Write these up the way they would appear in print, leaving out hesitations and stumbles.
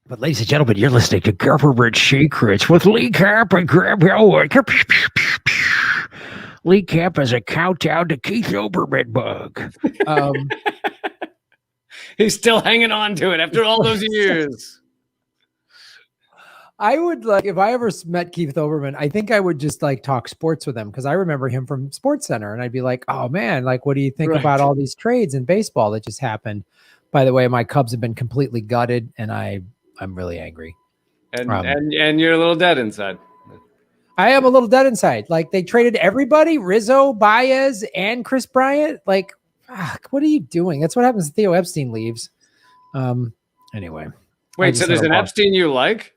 But ladies and gentlemen, you're listening to Government Secrets with Lee Camp and Graham Elwood. Lee Camp has a countdown to Keith Olbermann bug. He's still hanging on to it after all those years. I would like, if I ever met Keith Olbermann, I think I would just like talk sports with him because I remember him from Sports Center, and I'd be like, "Oh man, like, what do you think about all these trades in baseball that just happened?" By the way, my Cubs have been completely gutted, and I'm really angry. And you're a little dead inside. I am a little dead inside. Like, they traded everybody, Rizzo, Baez, and Chris Bryant. Like, what are you doing? That's what happens if Theo Epstein leaves. Anyway. Wait, so there's an Epstein you like?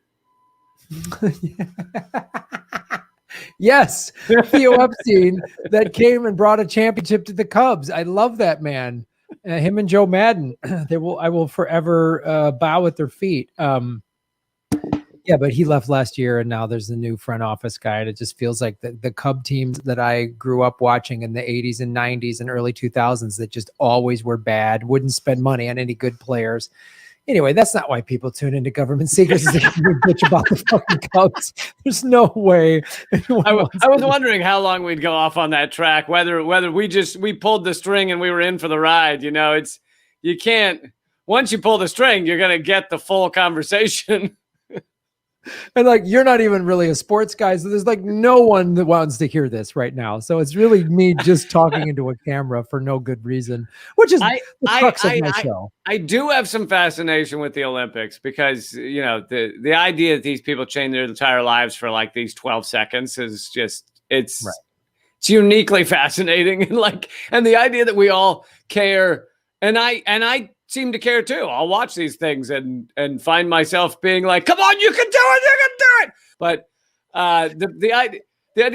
Yes, Theo Epstein that came and brought a championship to the Cubs. I love that man. Him and Joe Madden. I will forever bow at their feet. Yeah, but he left last year, and now there's a new front office guy, and it just feels like the Cub teams that I grew up watching in the 80s and 90s and early 2000s that just always were bad, wouldn't spend money on any good players. Anyway, that's not why people tune into Government Secrets. They bitch about the fucking Cubs. There's no way. I was wondering how long we'd go off on that track, whether we pulled the string and we were in for the ride. You know, you can't, once you pull the string, you're going to get the full conversation. And like, you're not even really a sports guy, so there's like no one that wants to hear this right now. So it's really me just talking into a camera for no good reason, which is the crux of my show. I do have some fascination with the Olympics because, you know, the idea that these people change their entire lives for like these 12 seconds is just, it's uniquely fascinating. And the idea that we all care, and I seem to care too. I'll watch these things and find myself being like, "Come on, you can do it, you can do it." But the idea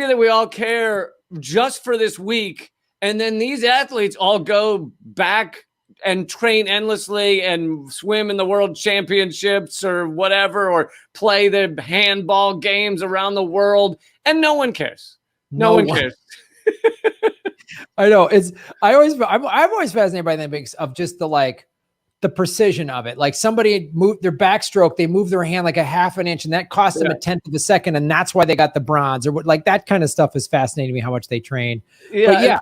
that we all care just for this week, and then these athletes all go back and train endlessly and swim in the world championships or whatever, or play the handball games around the world, and no one cares. No one cares. I know. I'm always fascinated by the Olympics of just the precision of it. Like, somebody moved their backstroke, they moved their hand like a half an inch, and that cost them a tenth of a second, and that's why they got the bronze. Or like, that kind of stuff is fascinating to me, how much they train. Yeah.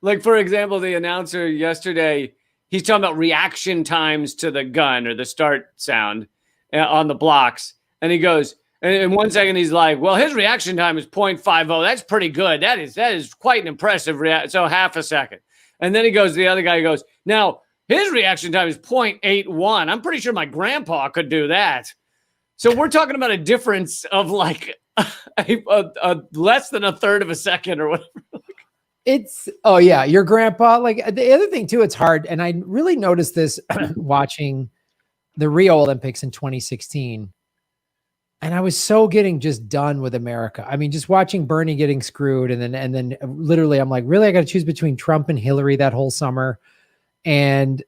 Like, for example, the announcer yesterday, he's talking about reaction times to the gun or the start sound on the blocks. And he goes, and in 1 second, he's like, well, his reaction time is 0.50. That's pretty good. That is quite an impressive reaction. So half a second. And then the other guy goes, now, his reaction time is 0.81. I'm pretty sure my grandpa could do that. So we're talking about a difference of like a less than a third of a second or whatever. Your grandpa. Like, the other thing too, it's hard. And I really noticed this watching the Rio Olympics in 2016. And I was so getting just done with America. I mean, just watching Bernie getting screwed. And then literally I'm like, really, I got to choose between Trump and Hillary that whole summer. And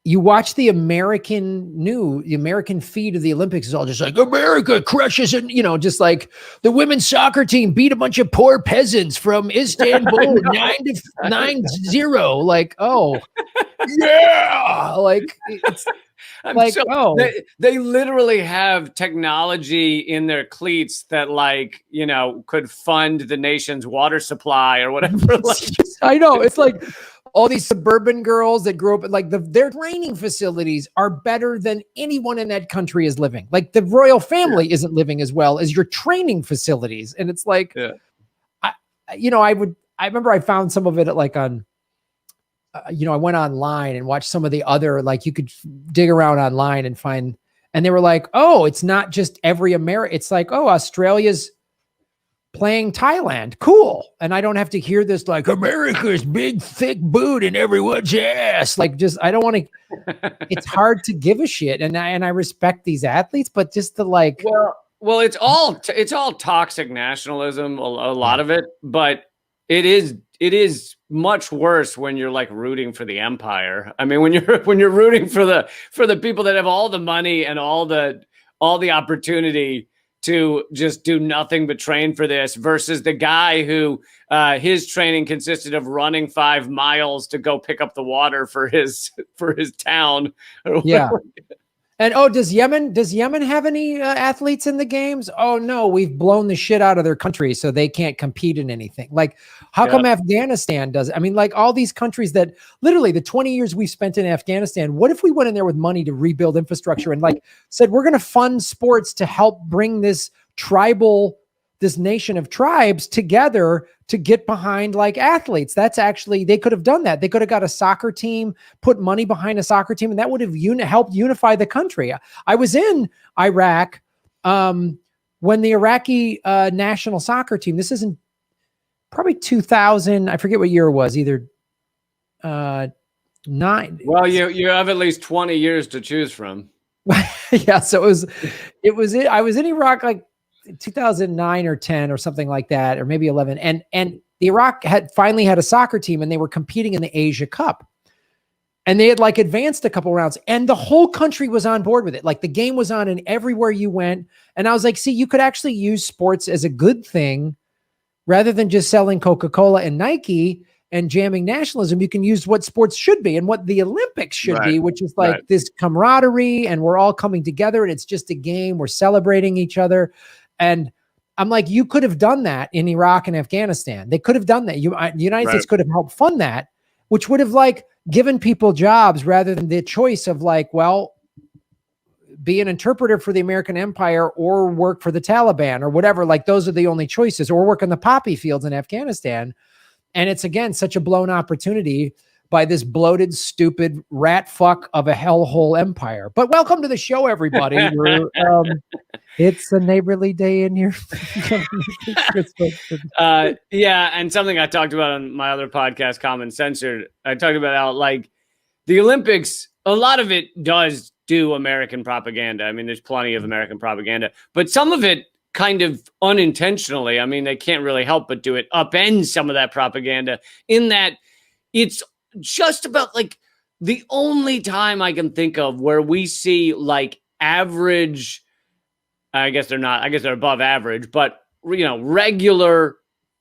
you watch the American feed of the Olympics is all just like, America crushes, and, you know, just like the women's soccer team beat a bunch of poor peasants from Istanbul 9-0. Like, oh yeah. Like, it's like, they literally have technology in their cleats that, like, you know, could fund the nation's water supply or whatever. I know. It's like all these suburban girls that grew up, like, their training facilities are better than anyone in that country is living. Like, the royal family isn't living as well as your training facilities. And it's like, I remember I found some of it on, I went online and watched some of the other, like, you could dig around online and find, and they were like, oh, it's not just every American. It's like, oh, Australia's playing Thailand. Cool. And I don't have to hear this, like, America's big, thick boot in everyone's ass. Like, just, I don't want to, it's hard to give a shit. And I respect these athletes, but just the like, well, it's all toxic nationalism, a lot of it, but it is much worse when you're like rooting for the empire. I mean, when you're rooting for the people that have all the money and all the opportunity to just do nothing but train for this, versus the guy who his training consisted of running 5 miles to go pick up the water for his town. Yeah. And oh, does Yemen have any athletes in the games? Oh no, we've blown the shit out of their country, so they can't compete in anything. Like, how come Afghanistan does? I mean, like all these countries that literally the 20 years we've spent in Afghanistan. What if we went in there with money to rebuild infrastructure and like said we're going to fund sports to help bring this nation of tribes together to get behind like athletes? That's actually, they could have done that. They could have got a soccer team, put money behind a soccer team, and that would have helped unify the country. I was in Iraq when the Iraqi national soccer team, this isn't probably 2000, I forget what year it was, either 9. Well, you have at least 20 years to choose from. Yeah, so I was in Iraq like 2009 or 10 or something like that, or maybe 11. And the Iraq had finally had a soccer team and they were competing in the Asia Cup. And they had like advanced a couple rounds and the whole country was on board with it. Like the game was on and everywhere you went. And I was like, see, you could actually use sports as a good thing rather than just selling Coca-Cola and Nike and jamming nationalism. You can use what sports should be and what the Olympics should be, which is like this camaraderie and we're all coming together and it's just a game. We're celebrating each other. And I'm like, you could have done that in Iraq and Afghanistan. They could have done that. The United States could have helped fund that, which would have like given people jobs rather than the choice of like, well, be an interpreter for the American empire or work for the Taliban or whatever. Like those are the only choices, or work in the poppy fields in Afghanistan. And it's again, such a blown opportunity by this bloated, stupid rat fuck of a hellhole empire. But welcome to the show, everybody. It's a neighborly day in here. Yeah, and something I talked about on my other podcast, Uncensored, I talked about how like the Olympics, a lot of it does do American propaganda. I mean, there's plenty of American propaganda, but some of it kind of unintentionally, I mean, they can't really help but do it, upend some of that propaganda in that it's just about like the only time I can think of where we see like average, I guess they're above average, but you know, regular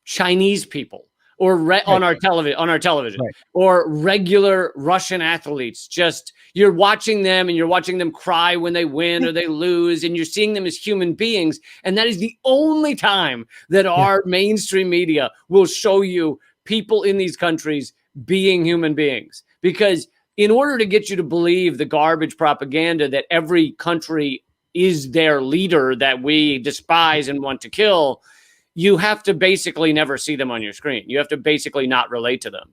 Chinese people or on our television or regular Russian athletes. Just you're watching them and you're watching them cry when they win or they lose, and you're seeing them as human beings. And that is the only time that our mainstream media will show you people in these countries being human beings. Because in order to get you to believe the garbage propaganda that every country is their leader that we despise and want to kill, you have to basically never see them on your screen. You have to basically not relate to them.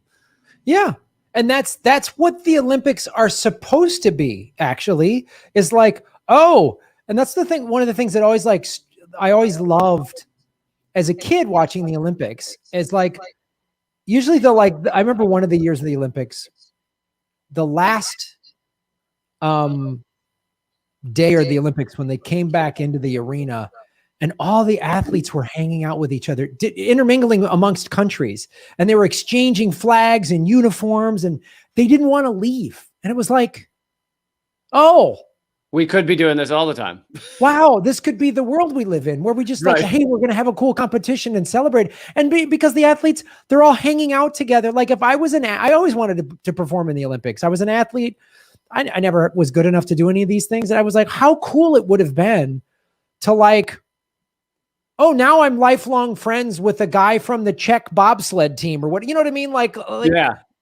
Yeah. And that's what the Olympics are supposed to be, actually, is like, oh, and that's the thing. One of the things that I always loved as a kid watching the Olympics is like, usually I remember one of the years of the Olympics, the last day of the Olympics, when they came back into the arena and all the athletes were hanging out with each other, intermingling amongst countries, and they were exchanging flags and uniforms, and they didn't want to leave. And it was like, oh, we could be doing this all the time. Wow, this could be the world we live in, where we just like, hey, we're going to have a cool competition and celebrate. And because the athletes, they're all hanging out together. Like if I was I always wanted to perform in the Olympics. I was an athlete. I never was good enough to do any of these things. And I was like, how cool it would have been to like, oh, now I'm lifelong friends with a guy from the Czech bobsled team or what, you know what I mean? Like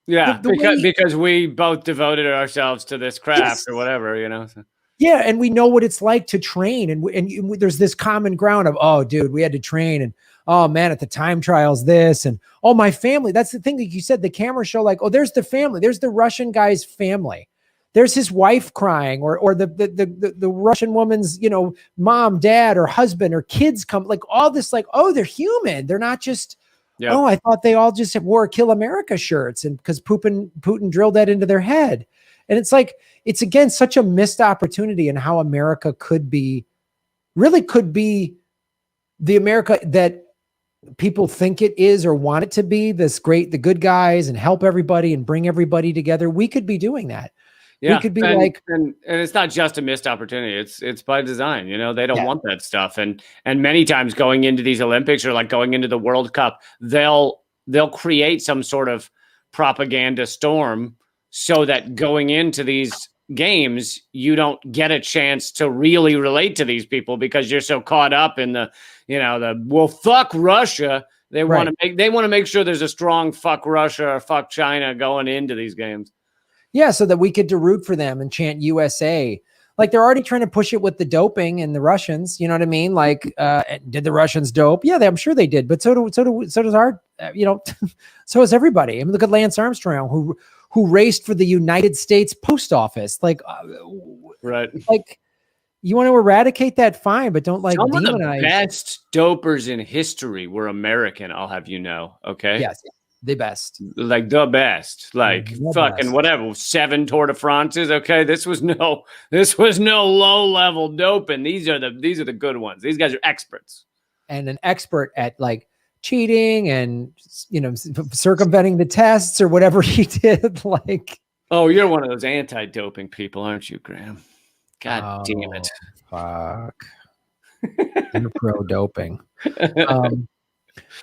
yeah, because we both devoted ourselves to this craft or whatever, you know? So. Yeah. And we know what it's like to train. And there's this common ground of, oh, dude, we had to train. And, oh, man, at the time trials, this. And, oh, my family. That's the thing that you said, the camera show, like, oh, there's the family. There's the Russian guy's family. There's his wife crying or the Russian woman's, you know, mom, dad, or husband or kids come, like all this, like, oh, they're human. They're not just, oh, I thought they all just wore Kill America shirts and because Putin drilled that into their head. And it's like, it's again, such a missed opportunity in how America could be the America that people think it is or want it to be, this great, the good guys, and help everybody and bring everybody together. We could be doing that. Yeah, we could be and it's not just a missed opportunity. It's by design. You know, they don't want that stuff. And many times going into these Olympics or like going into the World Cup, they'll create some sort of propaganda storm so that going into these games, you don't get a chance to really relate to these people because you're so caught up in the, well, fuck Russia. They want to make sure there's a strong fuck Russia or fuck China going into these games. Yeah, so that we get to root for them and chant USA. Like they're already trying to push it with the doping and the Russians. You know what I mean? Like, did the Russians dope? Yeah, I'm sure they did. But so does our, so is everybody. I mean, look at Lance Armstrong, who raced for the United States Post Office. Like, right? Like, you want to eradicate that, fine, but don't like some demonize. of the best dopers in history were American. I'll have you know. Okay. Yes. The best, like the best, like the fucking best. Whatever, 7 Tour de France's. Okay, this was no low level doping. These are the good ones. These guys are experts, and an expert at like cheating and circumventing the tests or whatever he did. Like, oh, you're one of those anti-doping people, aren't you, Graham? God damn it! Fuck, you're pro doping.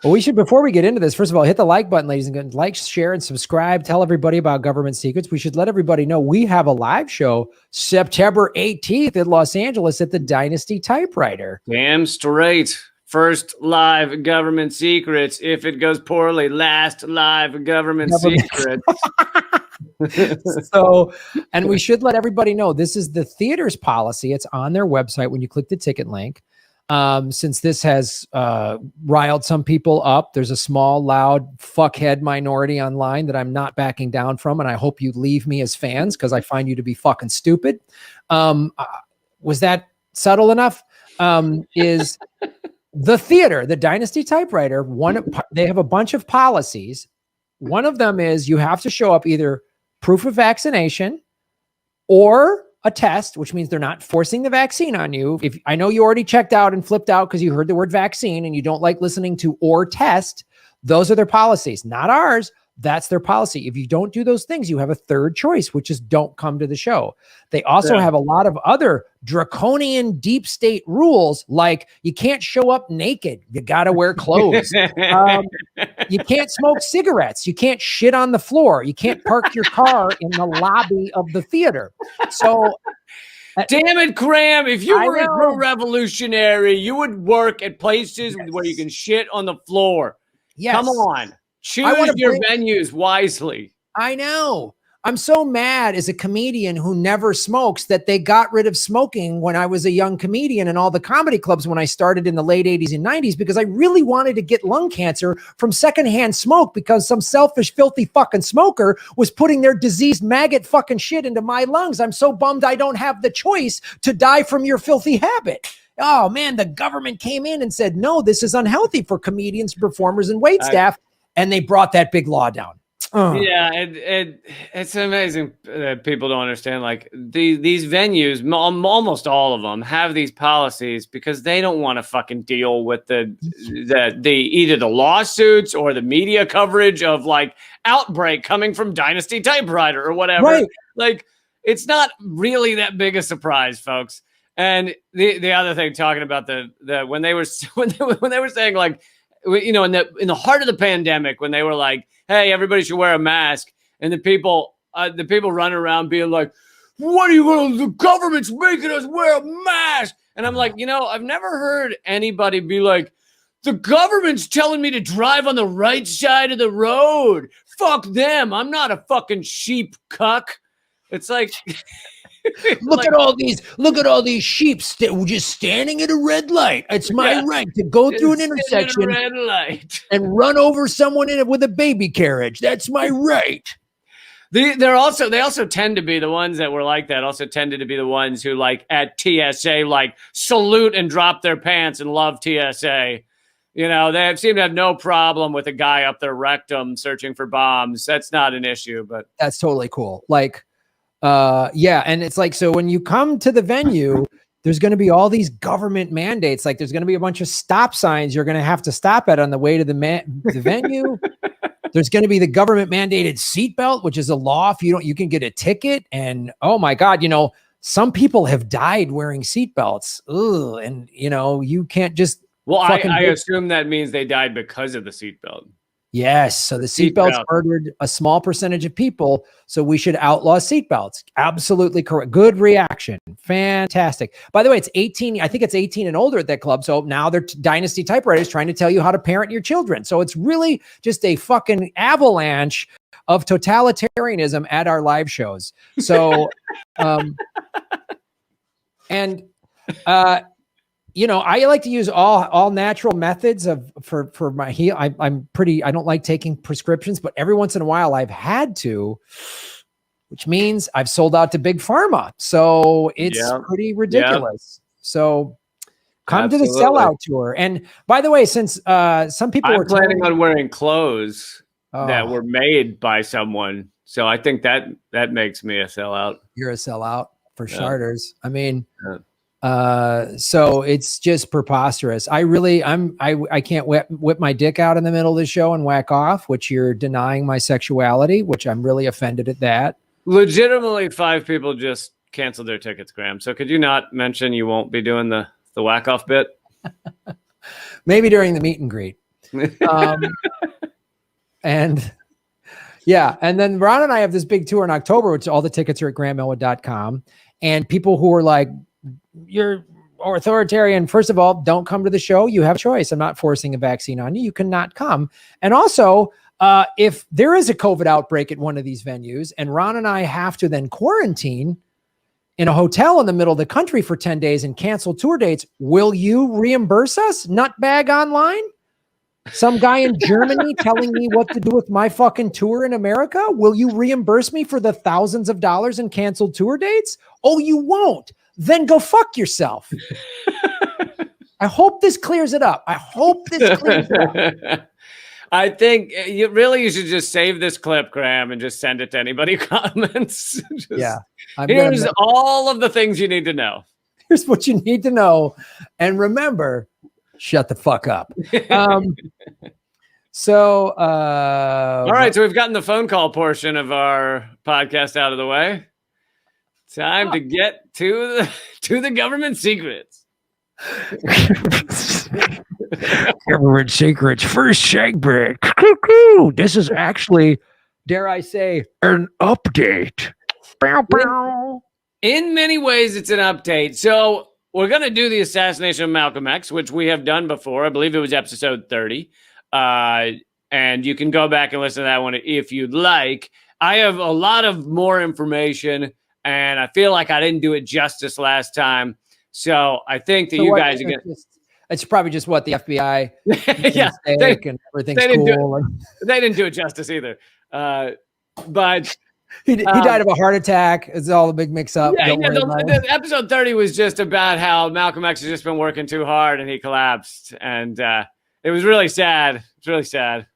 Well, we should, before we get into this, first of all, hit the like button, ladies and gentlemen. Like, share, and subscribe. Tell everybody about Government Secrets. We should let everybody know we have a live show September 18th in Los Angeles at the Dynasty Typewriter. Damn straight. First live Government Secrets. If it goes poorly, last live Government Secrets. So, and we should let everybody know this is the theater's policy. It's on their website when you click the ticket link. Since this has riled some people up, there's a small, loud fuckhead minority online that I'm not backing down from, and I hope you leave me as fans because I find you to be fucking stupid. Was that subtle enough? Is the theater, the Dynasty Typewriter, they have a bunch of policies. One of them is you have to show up either proof of vaccination or a test, which means they're not forcing the vaccine on you. If I know you already checked out and flipped out because you heard the word vaccine and you don't like listening to or test, those are their policies, not ours. That's their policy. If you don't do those things, you have a third choice, which is don't come to the show. They also have a lot of other draconian deep state rules, like you can't show up naked. You got to wear clothes. You can't smoke cigarettes. You can't shit on the floor. You can't park your car in the lobby of the theater. So, damn it, Graham. If you were a true revolutionary, you would work at places where you can shit on the floor. Yes. Come on. Choose your venues wisely. I know. I'm so mad as a comedian who never smokes that they got rid of smoking when I was a young comedian in all the comedy clubs when I started in the late 80s and 90s, because I really wanted to get lung cancer from secondhand smoke because some selfish, filthy fucking smoker was putting their diseased maggot fucking shit into my lungs. I'm so bummed I don't have the choice to die from your filthy habit. Oh man, the government came in and said, no, this is unhealthy for comedians, performers, and wait staff. And they brought that big law down. Yeah, it's amazing that people don't understand. Like these venues, almost all of them have these policies because they don't want to fucking deal with the either the lawsuits or the media coverage of like outbreak coming from Dynasty Typewriter or whatever. Right. Like it's not really that big a surprise, folks. And the other thing, talking about the when they were saying like, in the heart of the pandemic, when they were like, hey, everybody should wear a mask. And the people running around being like, what are you going to do? The government's making us wear a mask. And I'm like, I've never heard anybody be like, the government's telling me to drive on the right side of the road. Fuck them. I'm not a fucking sheep cuck. It's like... Look at all these sheep just standing at a red light. It's my right to go through an intersection red light and run over someone in it with a baby carriage. That's my right. They also tend to be the ones that were like that. Also tended to be the ones who like at TSA like salute and drop their pants and love TSA. They seem to have no problem with a guy up their rectum searching for bombs. That's not an issue, but that's totally cool. Like. And it's like, so when you come to the venue, there's going to be all these government mandates. Like there's going to be a bunch of stop signs you're going to have to stop at on the way to the venue. There's going to be the government mandated seatbelt, which is a law. If you can get a ticket. And oh my God, some people have died wearing seatbelts. Ugh, and you can't just. Well, I assume that means they died because of the seatbelt. Yes. So the seatbelts murdered a small percentage of people. So we should outlaw seatbelts. Absolutely correct. Good reaction. Fantastic. By the way, it's 18. I think it's 18 and older at that club. So now they're Dynasty Typewriters trying to tell you how to parent your children. So it's really just a fucking avalanche of totalitarianism at our live shows. So, you know, I like to use all natural methods for my heal. I don't like taking prescriptions, but every once in a while I've had to, which means I've sold out to Big Pharma. So it's pretty ridiculous. So come to the sellout tour. And by the way, since some people were planning on wearing clothes that were made by someone. So I think that makes me a sellout. You're a sellout for starters. I mean, so it's just preposterous. I can't whip my dick out in the middle of the show and whack off, which you're denying my sexuality, which I'm really offended at that. Legitimately, 5 people just canceled their tickets, Graham. So could you not mention you won't be doing the whack off bit? Maybe during the meet and greet. And yeah, and then Ron and I have this big tour in October, which all the tickets are at GrahamElwood.com. And people who are like, you're authoritarian. First of all, don't come to the show. You have a choice. I'm not forcing a vaccine on you. You cannot come. And also, if there is a COVID outbreak at one of these venues and Ron and I have to then quarantine in a hotel in the middle of the country for 10 days and cancel tour dates, will you reimburse us? Nutbag Online? Some guy in Germany telling me what to do with my fucking tour in America? Will you reimburse me for the thousands of dollars in canceled tour dates? Oh, you won't. Then go fuck yourself. I hope this clears it up. I hope this clears it up. I think you should just save this clip, Graham, and just send it to anybody who comments. Here's all of the things you need to know. Here's what you need to know. And remember, shut the fuck up. All right. So we've gotten the phone call portion of our podcast out of the way. Time to get to the government secrets. Government secrets. First segment. This is actually, dare I say, an update. Bow, bow. In many ways, it's an update. So we're going to do the assassination of Malcolm X, which we have done before. I believe it was episode 30. And you can go back and listen to that one if you'd like. I have a lot of more information, and I feel like I didn't do it justice last time. So I think that you guys are going to... It's probably just what the FBI and everything's cool. They didn't do it justice either. But... He died of a heart attack. It's all a big mix-up. The episode 30 was just about how Malcolm X has just been working too hard and he collapsed. And it was really sad. It's really sad.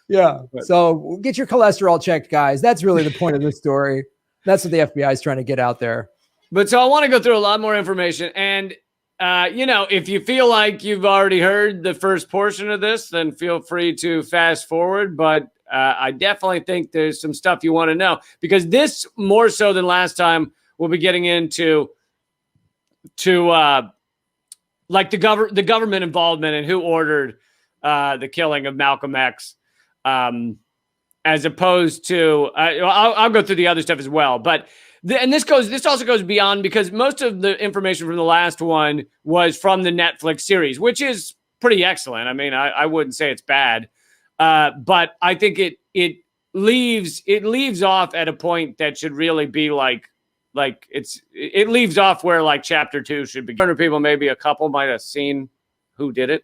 Yeah. So get your cholesterol checked, guys. That's really the point of this story. That's what the FBI is trying to get out there. But so I want to go through a lot more information. And, if you feel like you've already heard the first portion of this, then feel free to fast forward. But I definitely think there's some stuff you want to know, because this, more so than last time, we'll be getting into like the government involvement and who ordered the killing of Malcolm X, as opposed to I'll go through the other stuff as well. But this also goes beyond, because most of the information from the last one was from the Netflix series, which is pretty excellent. I mean, I wouldn't say it's bad. But I think it leaves off at a point that should really be it leaves off where like chapter 2 should be. 100 people, maybe a couple, might have seen who did it.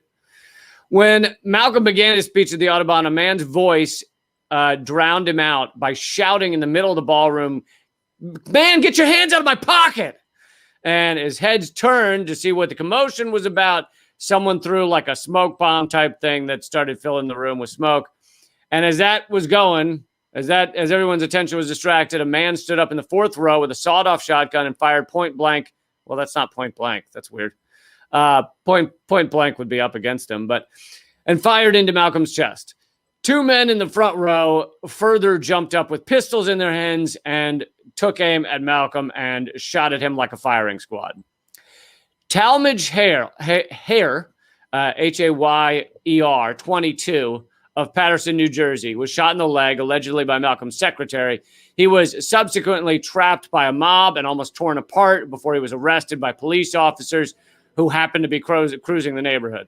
When Malcolm began his speech at the Audubon, a man's voice drowned him out by shouting in the middle of the ballroom, "Man, get your hands out of my pocket!" And his head turned to see what the commotion was about. Someone threw like a smoke bomb type thing that started filling the room with smoke. And as that was going, as everyone's attention was distracted, a man stood up in the 4th row with a sawed-off shotgun and fired point blank. Well, that's not point blank. That's weird. Point blank would be up against him, and fired into Malcolm's chest. 2 men in the front row further jumped up with pistols in their hands and took aim at Malcolm and shot at him like a firing squad. Talmadge Hayer, Hayer, Hayer, 22, of Paterson, New Jersey, was shot in the leg, allegedly by Malcolm's secretary. He was subsequently trapped by a mob and almost torn apart before he was arrested by police officers who happened to be cruising the neighborhood.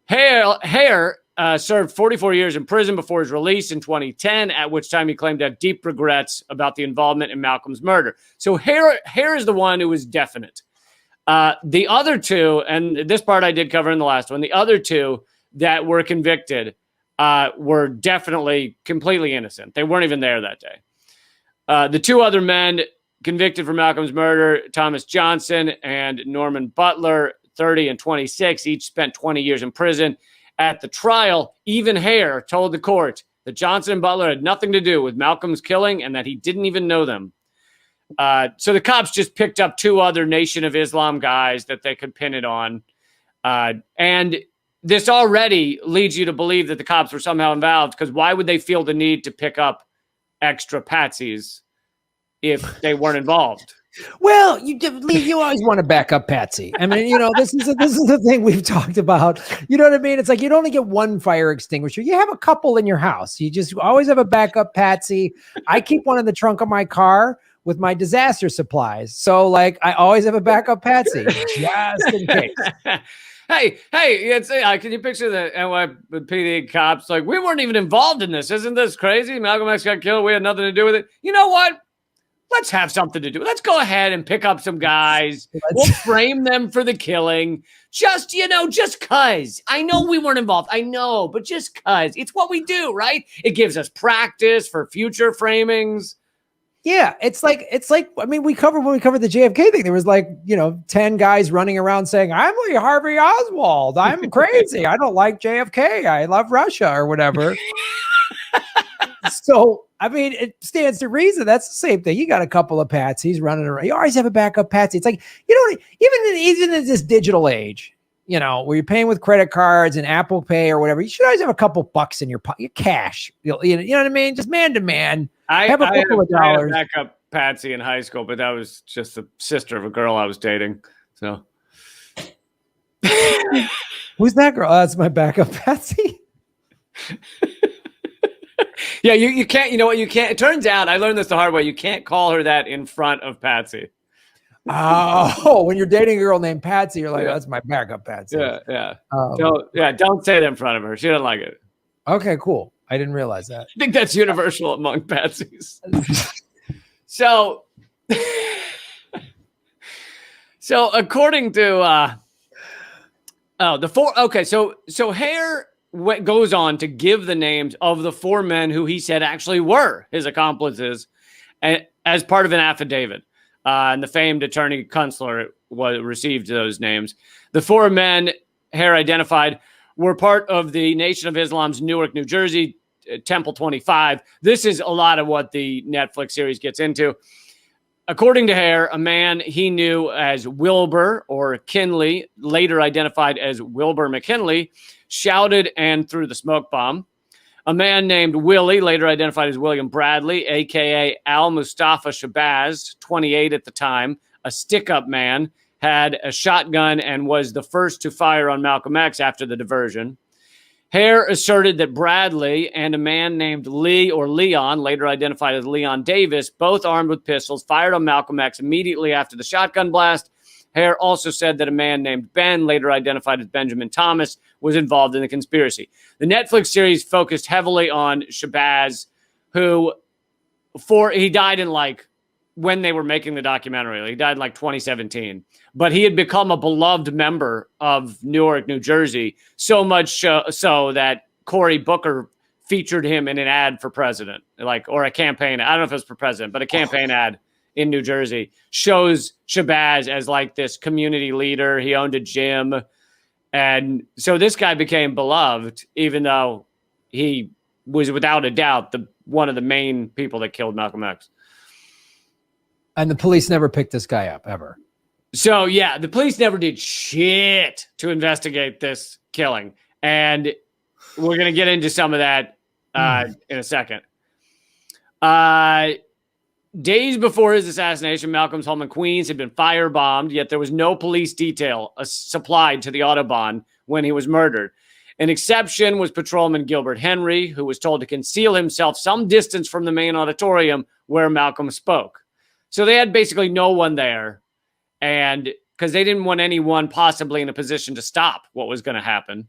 Hare served 44 years in prison before his release in 2010, at which time he claimed to have deep regrets about the involvement in Malcolm's murder. So Hare is the one who was definite. The other two, and this part I did cover in the last one, the other two that were convicted were definitely completely innocent. They weren't even there that day. The two other men convicted for Malcolm's murder, Thomas Johnson and Norman Butler, 30 and 26, each spent 20 years in prison. At the trial, even Hare told the court that Johnson and Butler had nothing to do with Malcolm's killing and that he didn't even know them. So the cops just picked up two other Nation of Islam guys that they could pin it on. And this already leads you to believe that the cops were somehow involved, because why would they feel the need to pick up extra patsies if they weren't involved? Well, you always want to back up Patsy. I mean, this is the thing we've talked about. You know what I mean? It's like you'd only get one fire extinguisher. You have a couple in your house. You just always have a backup Patsy. I keep one in the trunk of my car with my disaster supplies. So, like, I always have a backup Patsy just in case. Hey, can you picture the NYPD cops? Like, we weren't even involved in this. Isn't this crazy? Malcolm X got killed. We had nothing to do with it. You know what? Let's have something to do. Let's go ahead and pick up some guys. We'll frame them for the killing. Just cuz. I know we weren't involved. I know, but just cuz. It's what we do, right? It gives us practice for future framings. Yeah, it's like I mean, when we covered the JFK thing, there was 10 guys running around saying, "I'm Lee Harvey Oswald. I'm crazy. I don't like JFK. I love Russia," or whatever. So, I mean, it stands to reason. That's the same thing. You got a couple of patsies running around. You always have a backup patsy. It's like, even in this digital age, where you're paying with credit cards and Apple Pay or whatever, you should always have a couple bucks in your pocket, cash. You know what I mean? Just man to man. I have a couple of dollars. I had a backup patsy in high school, but that was just the sister of a girl I was dating. So, who's that girl? Oh, that's my backup patsy. Yeah, you can't. You know what? You can't. It turns out I learned this the hard way. You can't call her that in front of Patsy. Oh, when you're dating a girl named Patsy, you're like, "That's my backup Patsy." Yeah. Don't say it in front of her. She doesn't like it. Okay, cool. I didn't realize that. I think that's universal among Patsies. So according to the four. Okay, so Hare goes on to give the names of the four men who he said actually were his accomplices as part of an affidavit. And the famed attorney Kunstler received those names. The four men Hare identified were part of the Nation of Islam's Newark, New Jersey, Temple 25. This is a lot of what the Netflix series gets into. According to Hare, a man he knew as Wilbur or Kinley, later identified as Wilbur McKinley, shouted and threw the smoke bomb. A man named Willie, later identified as William Bradley, a.k.a. Al Mustafa Shabazz, 28 at the time, a stick-up man, had a shotgun and was the first to fire on Malcolm X after the diversion. Hare asserted that Bradley and a man named Lee or Leon, later identified as Leon Davis, both armed with pistols, fired on Malcolm X immediately after the shotgun blast. Hare also said that a man named Ben, later identified as Benjamin Thomas, was involved in the conspiracy. The Netflix series focused heavily on Shabazz, who he died in when they were making the documentary. He died in 2017. But he had become a beloved member of Newark, New Jersey, so much so that Cory Booker featured him in an ad for president, or a campaign. I don't know if it was for president, but a campaign ad in New Jersey shows Shabazz as this community leader. He owned a gym. And so this guy became beloved, even though he was without a doubt one of the main people that killed Malcolm X. And the police never picked this guy up ever. So, yeah, the police never did shit to investigate this killing. And we're going to get into some of that in a second. Days before his assassination, Malcolm's home in Queens had been firebombed, yet there was no police detail supplied to the Autobahn when he was murdered. An exception was Patrolman Gilbert Henry, who was told to conceal himself some distance from the main auditorium where Malcolm spoke. So they had basically no one there, and because they didn't want anyone possibly in a position to stop what was going to happen.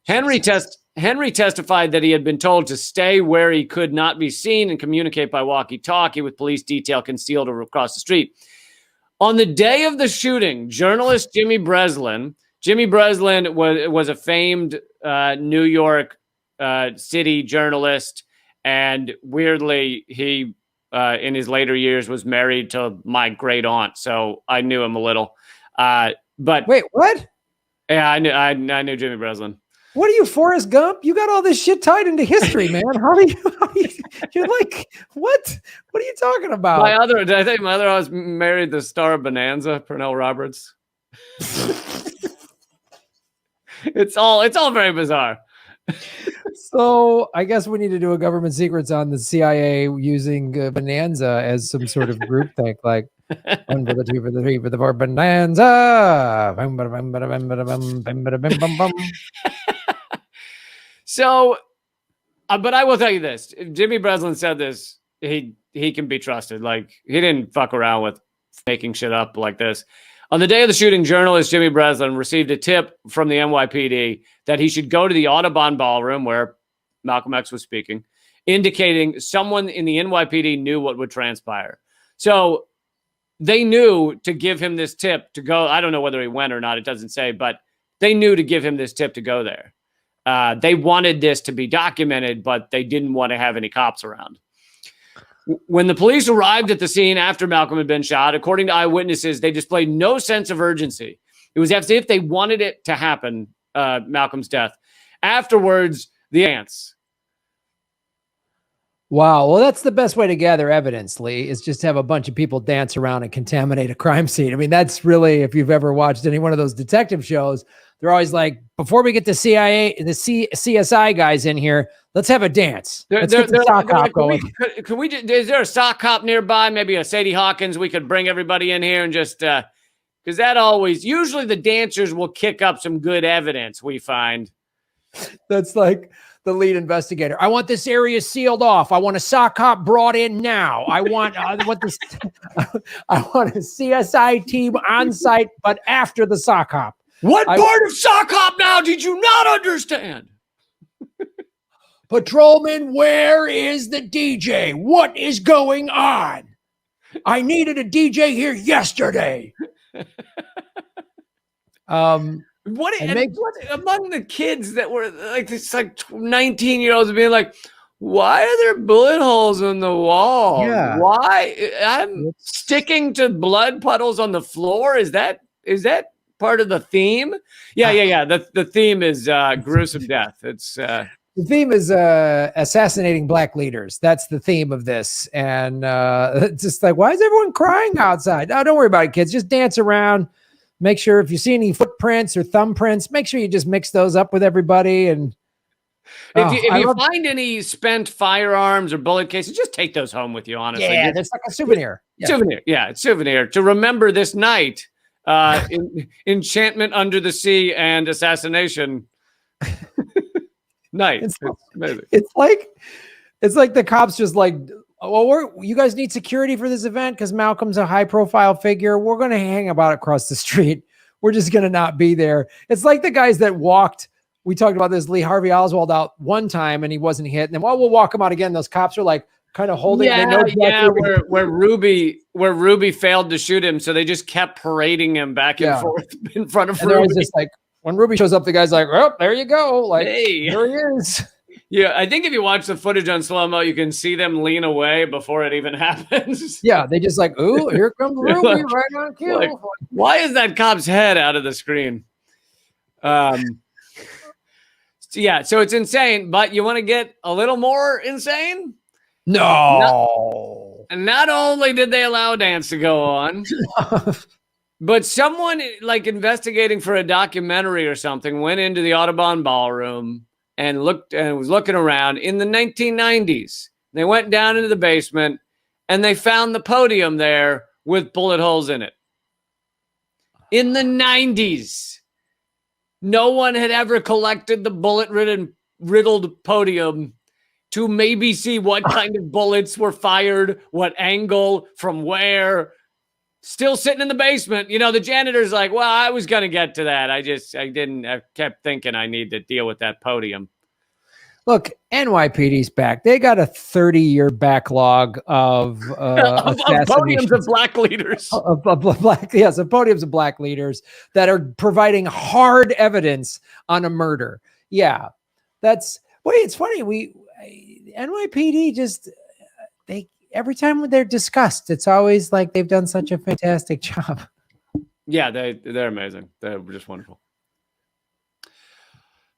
Henry testified that he had been told to stay where he could not be seen and communicate by walkie-talkie with police detail concealed across the street. On the day of the shooting, journalist Jimmy Breslin was a famed New York City journalist, and weirdly, he in his later years was married to my great aunt, so I knew him a little. But wait, what? Yeah, I knew Jimmy Breslin. What are you, Forrest Gump? You got all this shit tied into history, man. How do you you're like, what? What are you talking about? I think my other house married the star of Bonanza, Pernell Roberts. It's all very bizarre. So I guess we need to do a government secrets on the CIA using Bonanza as some sort of group think, like 1 for the 2 for the 3 for the 4 Bonanza. So, but I will tell you this: if Jimmy Breslin said this, he can be trusted. Like, he didn't fuck around with making shit up like this. On the day of the shooting, journalist Jimmy Breslin received a tip from the NYPD that he should go to the Audubon Ballroom where Malcolm X was speaking, indicating someone in the NYPD knew what would transpire. So they knew to give him this tip to go. I don't know whether he went or not. It doesn't say, but they knew to give him this tip to go there. They wanted this to be documented, but they didn't want to have any cops around. When the police arrived at the scene after Malcolm had been shot, according to eyewitnesses, they displayed no sense of urgency. It was as if they wanted it to happen, Malcolm's death. Afterwards, the ants. Wow. Well, that's the best way to gather evidence, Lee, is just have a bunch of people dance around and contaminate a crime scene. I mean, that's really, if you've ever watched any one of those detective shows, they're always like, before we get the CSI guys in here, let's have a dance. Let's get the sock hop going. Is there a sock hop nearby? Maybe a Sadie Hawkins? We could bring everybody in here and just, because that always, usually the dancers will kick up some good evidence, we find. That's like the lead investigator. I want this area sealed off. I want a sock hop brought in now. I want this. I want a CSI team on site, but after the sock hop. What part of sock hop now did you not understand? Patrolman, where is the DJ? What is going on? I needed a DJ here yesterday. What among the kids that were like this, like 19-year-olds being like, why are there bullet holes in the wall? Yeah. Why? I'm sticking to blood puddles on the floor. Is that part of the theme? Yeah. The theme is gruesome death. It's the theme is assassinating black leaders. That's the theme of this. And it's just like, why is everyone crying outside? No, don't worry about it, kids. Just dance around. Make sure if you see any footprints or thumbprints, make sure you just mix those up with everybody. And if you find any spent firearms or bullet cases, just take those home with you, honestly. Yeah, it's like a souvenir. It's souvenir to remember this night. Enchantment Under the Sea and Assassination Night. It's amazing. It's like the cops just like, well, you guys need security for this event because Malcolm's a high profile figure. We're going to hang about across the street. We're just going to not be there. It's like the guys that walked. We talked about this Lee Harvey Oswald out one time and he wasn't hit. And then, we'll walk him out again. Those cops are like kind of holding. Where Ruby failed to shoot him. So they just kept parading him back and forth in front of Ruby. Just like, when Ruby shows up, the guy's like, oh, there you go. Like, hey. There he is. Yeah, I think if you watch the footage on slow-mo, you can see them lean away before it even happens. Yeah, they just like, ooh, here comes Ruby right on cue. Like, why is that cop's head out of the screen? So it's insane, but you want to get a little more insane? No. And not only did they allow a dance to go on, but someone like investigating for a documentary or something went into the Audubon Ballroom and was looking around in the 1990s. They went down into the basement and they found the podium there with bullet holes in it. In the 90s. no one had ever collected the riddled podium to maybe see what kind of bullets were fired, what angle, from where. Still sitting in the basement. You know, the janitor's like, well, I was going to get to that. I kept thinking I need to deal with that podium. Look, NYPD's back. They got a 30-year backlog of podiums of black leaders. Of podiums of black leaders that are providing hard evidence on a murder. Yeah, it's funny. NYPD just, every time they're discussed, it's always like they've done such a fantastic job. Yeah, they're amazing. They're just wonderful.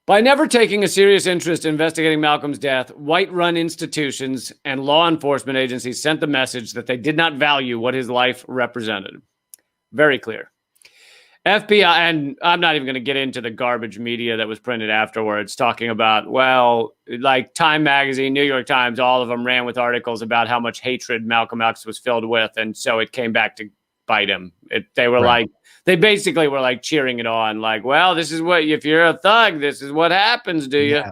By never taking a serious interest in investigating Malcolm's death, white-run institutions and law enforcement agencies sent the message that they did not value what his life represented. Very clear. FBI, and I'm not even going to get into the garbage media that was printed afterwards, talking about, well, like Time Magazine, New York Times, all of them ran with articles about how much hatred Malcolm X was filled with, and so it came back to bite him. They basically were like cheering it on, like, well, this is what, if you're a thug, this is what happens to you. Yeah.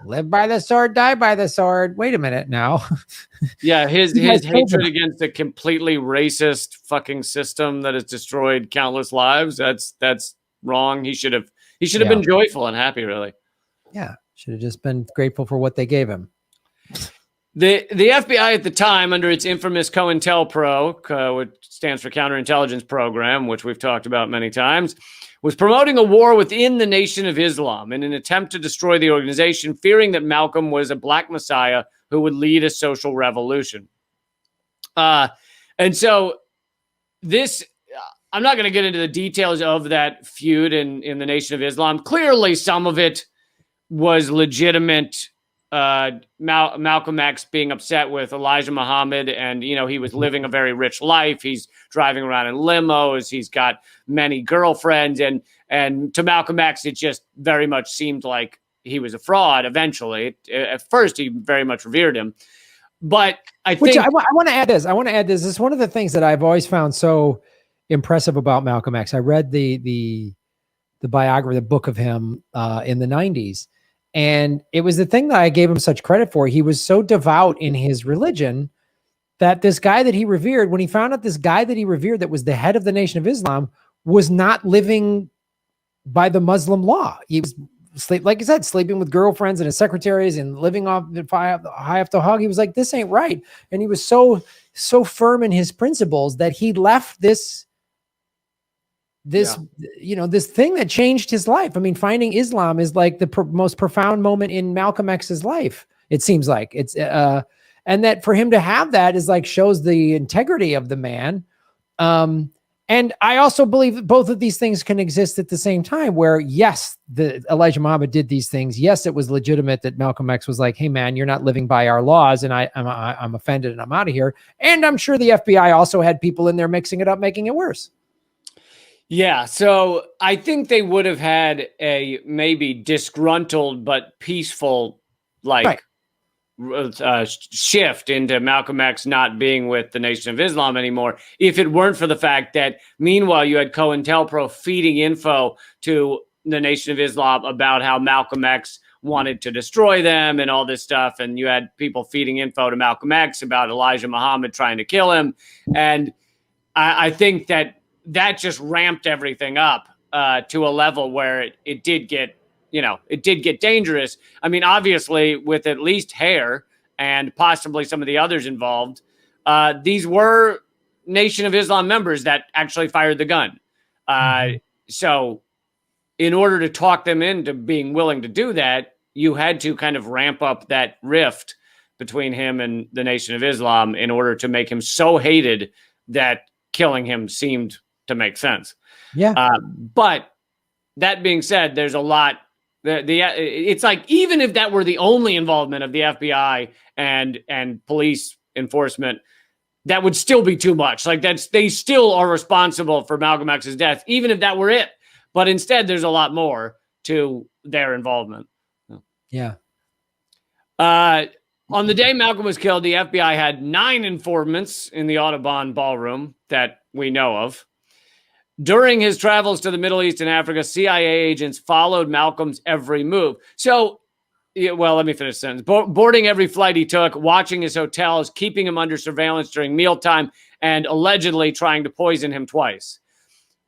Live by the sword, die by the sword. Wait a minute now. Yeah, his hatred against a completely racist fucking system that has destroyed countless lives. That's wrong. He should have been joyful and happy, really. Yeah, should have just been grateful for what they gave him. The FBI at the time, under its infamous COINTELPRO, which stands for Counterintelligence Program, which we've talked about many times, was promoting a war within the Nation of Islam in an attempt to destroy the organization, fearing that Malcolm was a black messiah who would lead a social revolution. And so this, I'm not going to get into the details of that feud in the Nation of Islam. Clearly, some of it was legitimate. Malcolm X being upset with Elijah Muhammad, and he was living a very rich life. He's driving around in limos. He's got many girlfriends, and to Malcolm X, it just very much seemed like he was a fraud. Eventually, at first, he very much revered him, but I want to add this. This is one of the things that I've always found so impressive about Malcolm X. I read the biography, the book of him in the 90s. And it was the thing that I gave him such credit for. He was so devout in his religion that this guy that he revered, when he found out this guy that he revered that was the head of the Nation of Islam was not living by the Muslim law. He was, like I said, sleeping with girlfriends and his secretaries and living off high off the hog. He was like, this ain't right. And he was so firm in his principles that he left this thing that changed his life. I mean, finding Islam is like the most profound moment in Malcolm X's life. It seems like it's, and that for him to have that is like, shows the integrity of the man. And I also believe that both of these things can exist at the same time, where yes, the Elijah Muhammad did these things. Yes, it was legitimate that Malcolm X was like, hey man, you're not living by our laws. And I'm offended and I'm out of here. And I'm sure the FBI also had people in there mixing it up, making it worse. Yeah, so I think they would have had a maybe disgruntled but peaceful shift into Malcolm X not being with the Nation of Islam anymore if it weren't for the fact that meanwhile you had COINTELPRO feeding info to the Nation of Islam about how Malcolm X wanted to destroy them and all this stuff, and you had people feeding info to Malcolm X about Elijah Muhammad trying to kill him, and I think that just ramped everything up to a level where it did get dangerous. I mean, obviously, with at least Hare and possibly some of the others involved, these were Nation of Islam members that actually fired the gun. So in order to talk them into being willing to do that, you had to kind of ramp up that rift between him and the Nation of Islam in order to make him so hated that killing him seemed to make sense. Yeah. But that being said, there's a lot. It's like, even if that were the only involvement of the FBI and police enforcement, that would still be too much. Like they still are responsible for Malcolm X's death, even if that were it. But instead, there's a lot more to their involvement. Yeah. On the day Malcolm was killed, the FBI had 9 informants in the Audubon ballroom that we know of. During his travels to the Middle East and Africa, CIA agents followed Malcolm's every move. So, well, let me finish the sentence. Boarding every flight he took, watching his hotels, keeping him under surveillance during mealtime, and allegedly trying to poison him twice.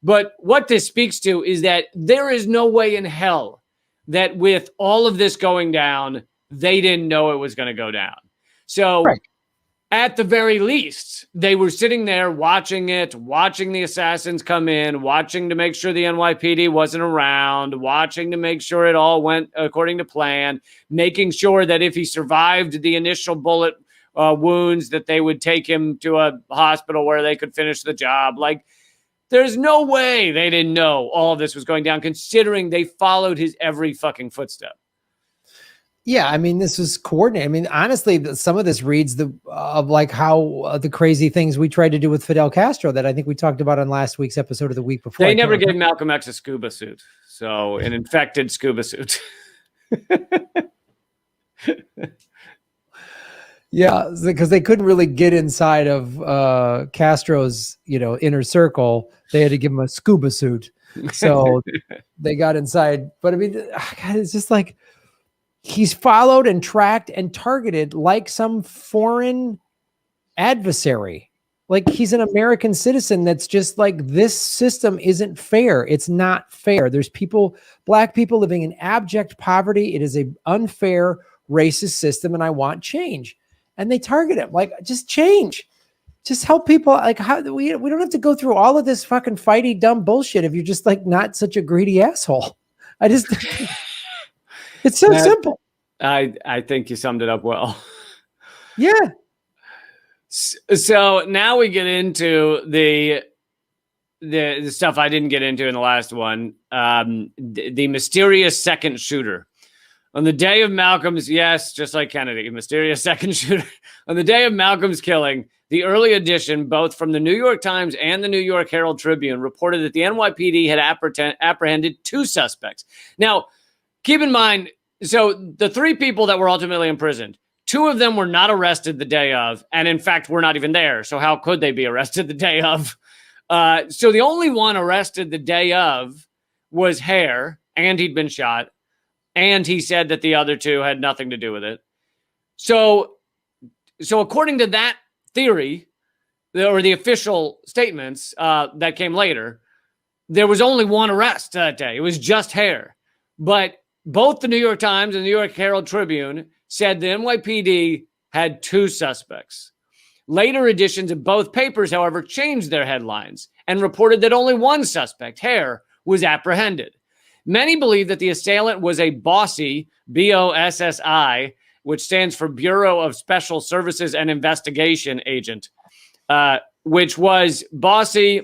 But what this speaks to is that there is no way in hell that with all of this going down, they didn't know it was going to go down. So at the very least, they were sitting there watching it, watching the assassins come in, watching to make sure the NYPD wasn't around, watching to make sure it all went according to plan, making sure that if he survived the initial bullet wounds, that they would take him to a hospital where they could finish the job. Like, there's no way they didn't know all of this was going down, considering they followed his every fucking footstep. Yeah, I mean, this was coordinated. I mean, honestly, some of this reads of like how the crazy things we tried to do with Fidel Castro that I think we talked about on last week's episode of the week before. They never gave Malcolm X a scuba suit, so an infected scuba suit. Yeah, because they couldn't really get inside of Castro's, inner circle. They had to give him a scuba suit, so they got inside. But I mean, God, it's just like he's followed and tracked and targeted like some foreign adversary. Like he's an American citizen that's just like, this system isn't fair. It's not fair. There's black people living in abject poverty. It is an unfair racist system, and I want change. And they target him. Like, just change. Just help people. Like, how we don't have to go through all of this fucking fighty dumb bullshit if you're just like not such a greedy asshole. It's so simple. I think you summed it up well. Yeah. So now we get into the stuff I didn't get into in the last one. The mysterious second shooter. On the day of Malcolm's, yes, just like Kennedy, mysterious second shooter. On the day of Malcolm's killing, the early edition, both from the New York Times and the New York Herald Tribune, reported that the NYPD had apprehended 2 suspects. Now, keep in mind, so the 3 people that were ultimately imprisoned, 2 of them were not arrested the day of, and in fact, were not even there. So how could they be arrested the day of? So the only one arrested the day of was Hare, and he'd been shot. And he said that the other 2 had nothing to do with it. So according to that theory, or the official statements that came later, there was only one arrest that day. It was just Hare. But both the New York Times and the New York Herald Tribune said the NYPD had 2 suspects. Later editions of both papers, however, changed their headlines and reported that only one suspect, Hare, was apprehended. Many believe that the assailant was a Bossi, BOSSI, which stands for Bureau of Special Services and Investigation agent, which was Bossi,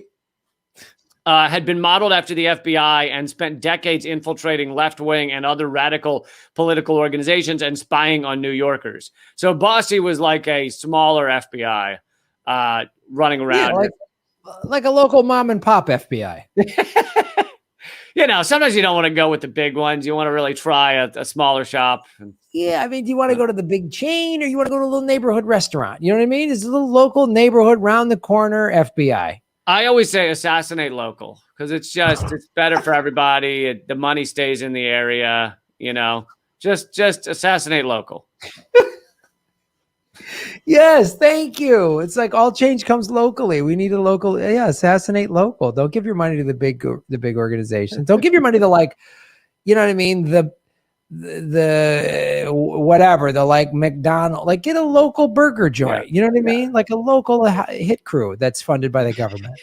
had been modeled after the FBI and spent decades infiltrating left-wing and other radical political organizations and spying on New Yorkers. So Bossi was like a smaller FBI running around. Yeah, like a local mom and pop FBI. Sometimes you don't want to go with the big ones. You want to really try a smaller shop. Yeah, I mean, do you want to go to the big chain or you want to go to a little neighborhood restaurant? You know what I mean? It's a little local neighborhood round the corner FBI. I always say assassinate local because it's better for everybody. The money stays in the area, just assassinate local. Yes, thank you. It's like all change comes locally. We need a local, assassinate local. Don't give your money to the big organizations. Don't give your money to like, you know what I mean? The whatever, the like McDonald's, like get a local burger joint. You know what I mean? Like a local hit crew that's funded by the government.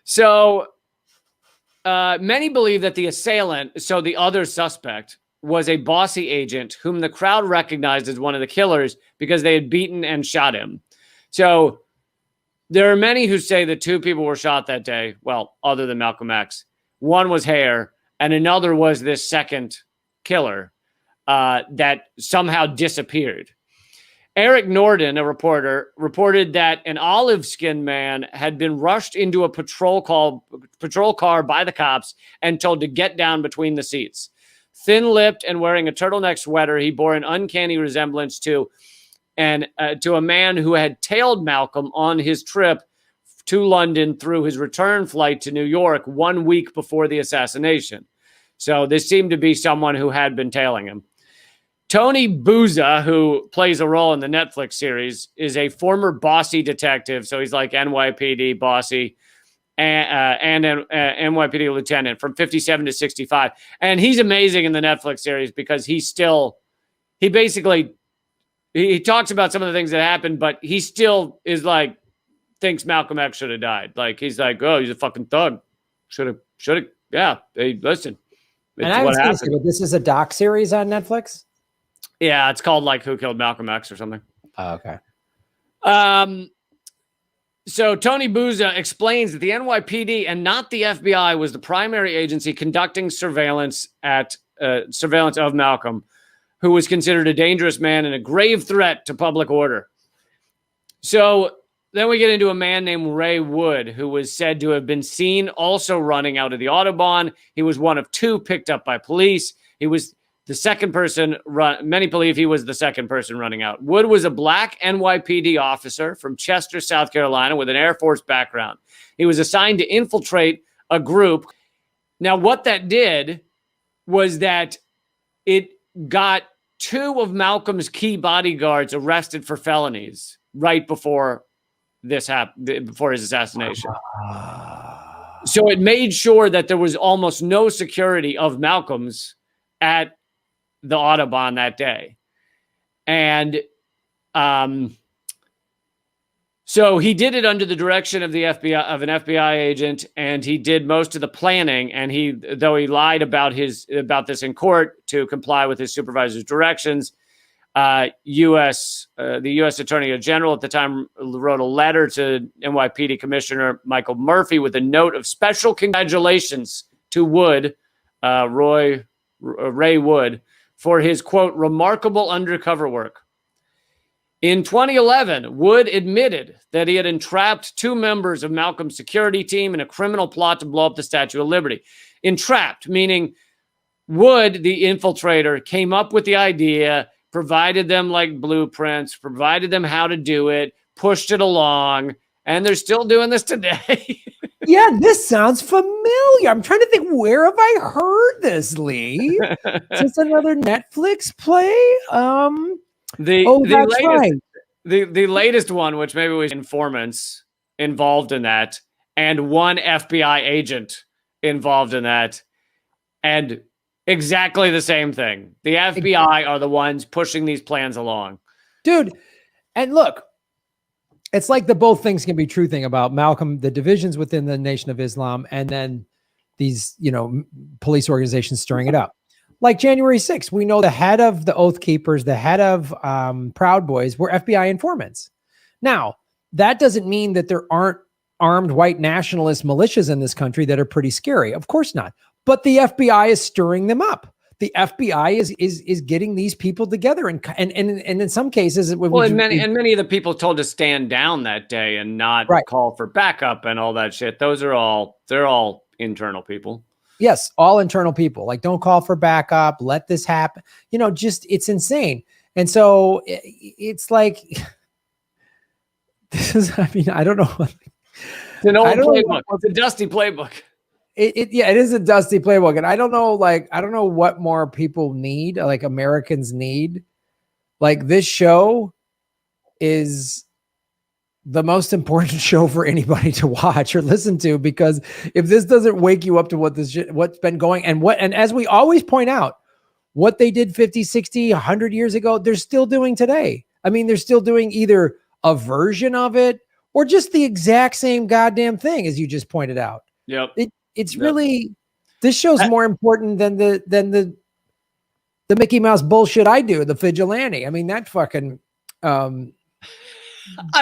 So many believe that the assailant, so the other suspect, was a Bossi agent whom the crowd recognized as one of the killers because they had beaten and shot him. So there are many who say that 2 people were shot that day. Well, other than Malcolm X. One was Hare, and another was this second killer that somehow disappeared. Eric Norden, a reporter, reported that an olive-skinned man had been rushed into a patrol car by the cops and told to get down between the seats. Thin-lipped and wearing a turtleneck sweater, he bore an uncanny resemblance to a man who had tailed Malcolm on his trip to London through his return flight to New York 1 week before the assassination. So this seemed to be someone who had been tailing him. Tony Buzza, who plays a role in the Netflix series, is a former bossy detective. So he's like NYPD bossy and NYPD lieutenant from 57 to 65. And he's amazing in the Netflix series because he talks about some of the things that happened, but he still is like, thinks Malcolm X should have died. Like, he's like, oh, he's a fucking thug. Should have. Yeah. Hey, listen. And I was going to say, but this is a doc series on Netflix? Yeah, it's called like Who Killed Malcolm X or something. Oh, okay. So Tony Buzza explains that the NYPD and not the FBI was the primary agency conducting surveillance of Malcolm, who was considered a dangerous man and a grave threat to public order. So then we get into a man named Ray Wood, who was said to have been seen also running out of the Autobahn. He was one of two picked up by police. He was the second person. Many believe he was the second person running out. Wood was a black NYPD officer from Chester, South Carolina, with an Air Force background. He was assigned to infiltrate a group. Now, what that did was that it got two of Malcolm's key bodyguards arrested for felonies right before this happened, before his assassination. So it made sure that there was almost no security of Malcolm's at the Autobahn that day. And so he did it under the direction of the FBI, of an FBI agent, and he did most of the planning. And though he lied about this in court to comply with his supervisor's directions, the U.S. Attorney General at the time wrote a letter to NYPD Commissioner Michael Murphy with a note of special congratulations to Wood, Ray Wood, for his, quote, remarkable undercover work. In 2011, Wood admitted that he had entrapped two members of Malcolm's security team in a criminal plot to blow up the Statue of Liberty. Entrapped, meaning Wood, the infiltrator, came up with the idea, provided them like blueprints, provided them how to do it, pushed it along, and they're still doing this today. Yeah, this sounds familiar. I'm trying to think, where have I heard this, Lee? Is this another Netflix play? The latest one, which maybe was informants involved in that, and one FBI agent involved in that, and exactly the same thing. The FBI are the ones pushing these plans along. Dude, and look, it's like the both things can be true thing about Malcolm, the divisions within the Nation of Islam, and then these, police organizations stirring it up. Like January 6th, we know the head of the Oath Keepers, the head of Proud Boys were FBI informants. Now, that doesn't mean that there aren't armed white nationalist militias in this country that are pretty scary. Of course not. But the FBI is stirring them up. The FBI is getting these people together, and in some cases, many of the people told to stand down that day and not call for backup and all that shit. They're all internal people. Yes, all internal people. Like, don't call for backup. Let this happen. It's insane. And so it's like, this is. I mean, I don't know. It's an old playbook. It's a dusty playbook. It is a dusty playbook, and I don't know what more people need, like Americans need. Like, this show is the most important show for anybody to watch or listen to, because if this doesn't wake you up to what's been going, and as we always point out, what they did 50, 60, 100 years ago, they're still doing today. I mean, they're still doing either a version of it or just the exact same goddamn thing, as you just pointed out. Yep. It's really, this show's more important than the Mickey Mouse bullshit I do, the vigilante. I mean, that fucking I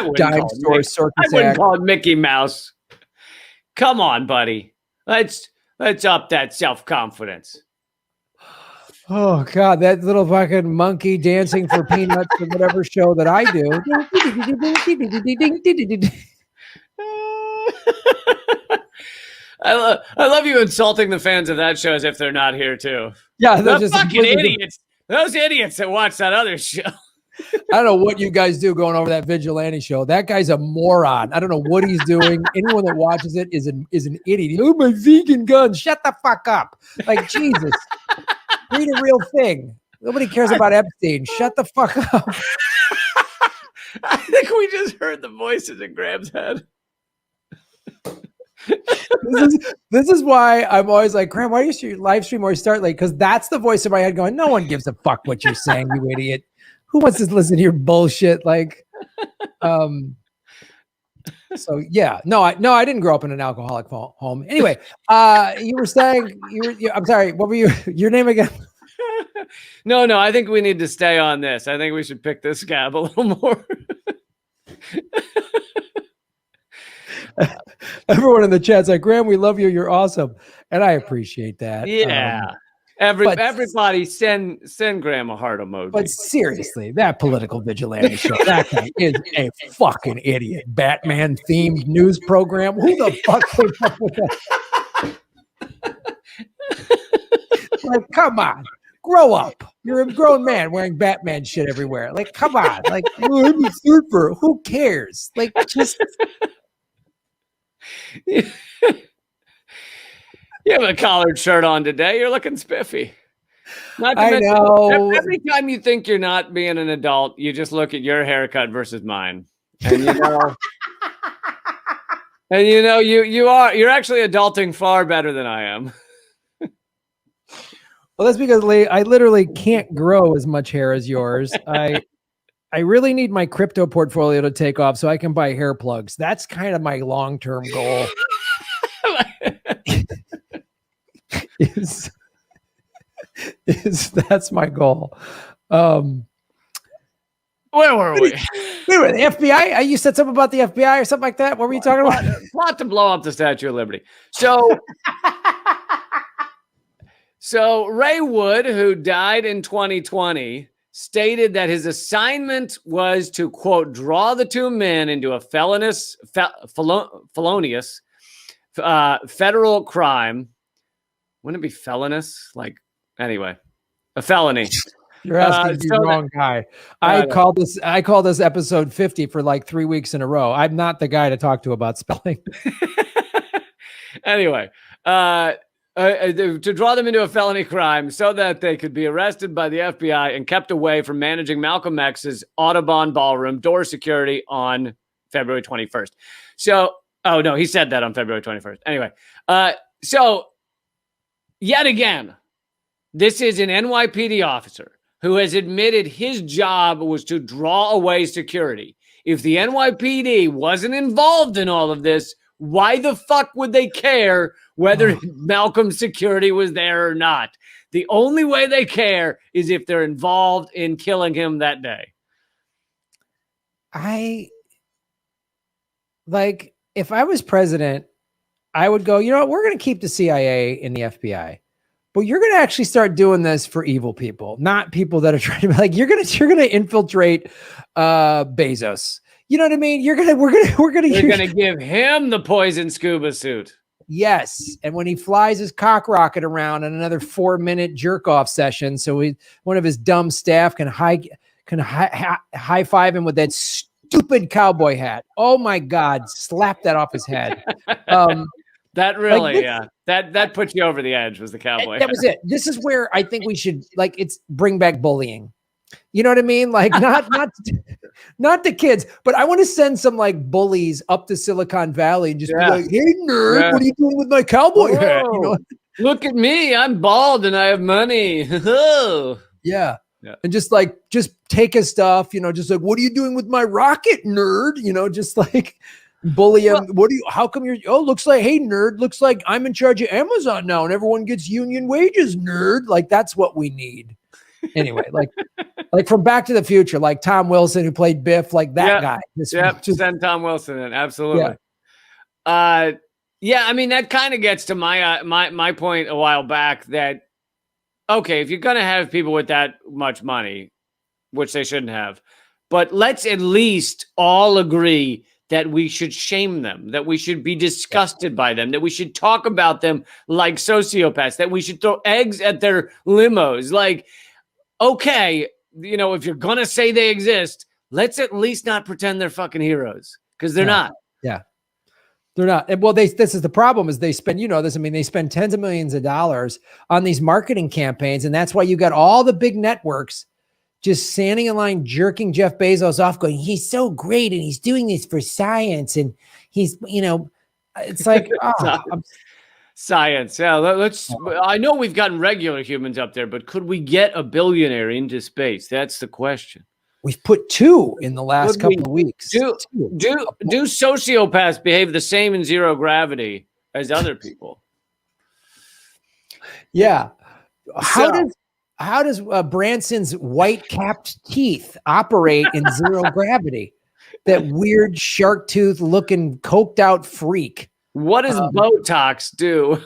wouldn't call it Mickey Mouse. Come on, buddy. Let's up that self-confidence. Oh God, that little fucking monkey dancing for peanuts or whatever show that I do. I love you insulting the fans of that show as if they're not here too. Yeah, they're the just fucking idiots. Those idiots that watch that other show. I don't know what you guys do going over that vigilante show. That guy's a moron. I don't know what he's doing. Anyone that watches it is an idiot. Oh, my vegan gun. Shut the fuck up. Like, Jesus. Read a real thing. Nobody cares about Epstein. Shut the fuck up. I think we just heard the voices in Graham's head. This is why I'm always like, Graham, why do you live stream or start late? Because that's the voice in my head going, no one gives a fuck what you're saying, you idiot. Who wants to listen to your bullshit? Like, so yeah, no, I didn't grow up in an alcoholic home. Anyway, you were saying I'm sorry. What were your name again? No, I think we need to stay on this. I think we should pick this scab a little more. Everyone in the chat's like, Graham, we love you. You're awesome. And I appreciate that. Yeah. Everybody send Graham a heart emoji. But seriously, that political vigilante show, that guy is a fucking idiot. Batman themed news program. Who the fuck came up with that? Like, come on. Grow up. You're a grown man wearing Batman shit everywhere. Like, come on. Like, I'm a surfer. Who cares? Like, just... You have a collared shirt on today. You're looking spiffy. I know. Every time you think you're not being an adult, you just look at your haircut versus mine, and you're actually adulting far better than I am. Well, that's because I literally can't grow as much hair as yours. I really need my crypto portfolio to take off so I can buy hair plugs. That's kind of my long-term goal. That's my goal. Where were we? The FBI? You said something about the FBI or something like that. What were you talking about? Plot to blow up the Statue of Liberty. So Ray Wood, who died in 2020, stated that his assignment was to, quote, draw the two men into a felonious federal crime. Wouldn't it be felonious? Like, anyway, a felony. You're asking the wrong guy. I called this episode 50 for like 3 weeks in a row. I'm not the guy to talk to about spelling. Anyway, to draw them into a felony crime so that they could be arrested by the FBI and kept away from managing Malcolm X's Audubon Ballroom door security on February 21st. So, oh no, he said that on February 21st. Anyway, so yet again, this is an NYPD officer who has admitted his job was to draw away security. If the NYPD wasn't involved in all of this, why the fuck would they care whether Malcolm's security was there or not? The only way they care is if they're involved in killing him that day. If I was president, I would go, you know what, we're going to keep the CIA and the FBI, but you're going to actually start doing this for evil people, not people that are trying to be like, you're going to infiltrate Bezos. You know what I mean? We're gonna give him the poison scuba suit. Yes, and when he flies his cock rocket around in another 4-minute jerk off session, so one of his dumb staff can high five him with that stupid cowboy hat. Oh my God, slap that off his head. That really, that put you over the edge. Was the cowboy? That was it. This is where I think we should bring back bullying. You know what I mean? Like not the kids, but I want to send some like bullies up to Silicon Valley and just be like, "Hey nerd, what are you doing with my cowboy hat?" You know? Look at me, I'm bald and I have money. Yeah. And just take his stuff, just like, what are you doing with my rocket, nerd? Just like bully him. How come looks like, hey nerd, looks like I'm in charge of Amazon now and everyone gets union wages, nerd. Like that's what we need. Anyway, like from Back to the Future, like Tom Wilson who played Biff, like that guy. Send Tom Wilson in. Absolutely. I mean, that kind of gets to my point a while back that, okay, if you're going to have people with that much money, which they shouldn't have, but let's at least all agree that we should shame them, that we should be disgusted by them, that we should talk about them like sociopaths, that we should throw eggs at their limos. Like, okay, you know, if you're going to say they exist, let's at least not pretend they're fucking heroes, because they're not. Yeah. They're not. Well, this is the problem is they spend, you know, this, I mean, they spend tens of millions of dollars on these marketing campaigns. And that's why you got all the big networks just standing in line, jerking Jeff Bezos off going, he's so great. And he's doing this for science. And he's, you know, it's like, science. Yeah. I know we've gotten regular humans up there, but could we get a billionaire into space? That's the question. We've put 2 in the last couple of weeks. Do sociopaths behave the same in zero gravity as other people? Yeah. How does Branson's white-capped teeth operate in zero gravity? That weird shark tooth looking coked out freak. What does Botox do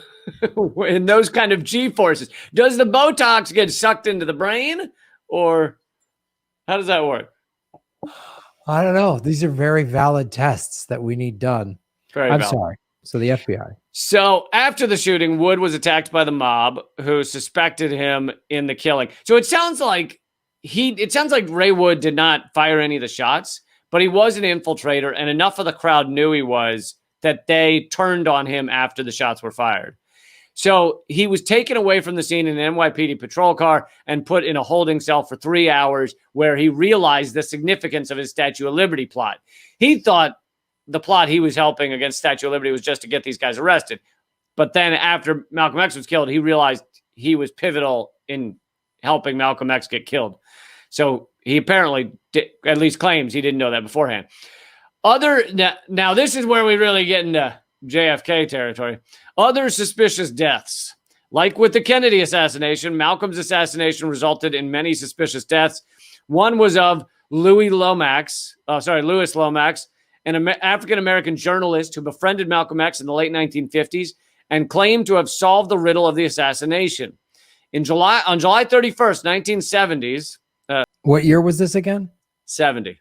in those kind of G-forces? Does the Botox get sucked into the brain, or how does that work? I don't know. These are very valid tests that we need done. I'm sorry. So the FBI. So after the shooting, Wood was attacked by the mob who suspected him in the killing. So it sounds like Ray Wood did not fire any of the shots, but he was an infiltrator, and enough of the crowd knew he was that they turned on him after the shots were fired. So he was taken away from the scene in an NYPD patrol car and put in a holding cell for 3 hours, where he realized the significance of his Statue of Liberty plot. He thought the plot he was helping against Statue of Liberty was just to get these guys arrested. But then after Malcolm X was killed, he realized he was pivotal in helping Malcolm X get killed. So he apparently at least claims he didn't know that beforehand. Now this is where we really get into JFK territory. Other suspicious deaths. Like with the Kennedy assassination, Malcolm's assassination resulted in many suspicious deaths. One was of Louis Lomax, an African-American journalist who befriended Malcolm X in the late 1950s and claimed to have solved the riddle of the assassination. On July 31st, 1970s. What year was this again? 70.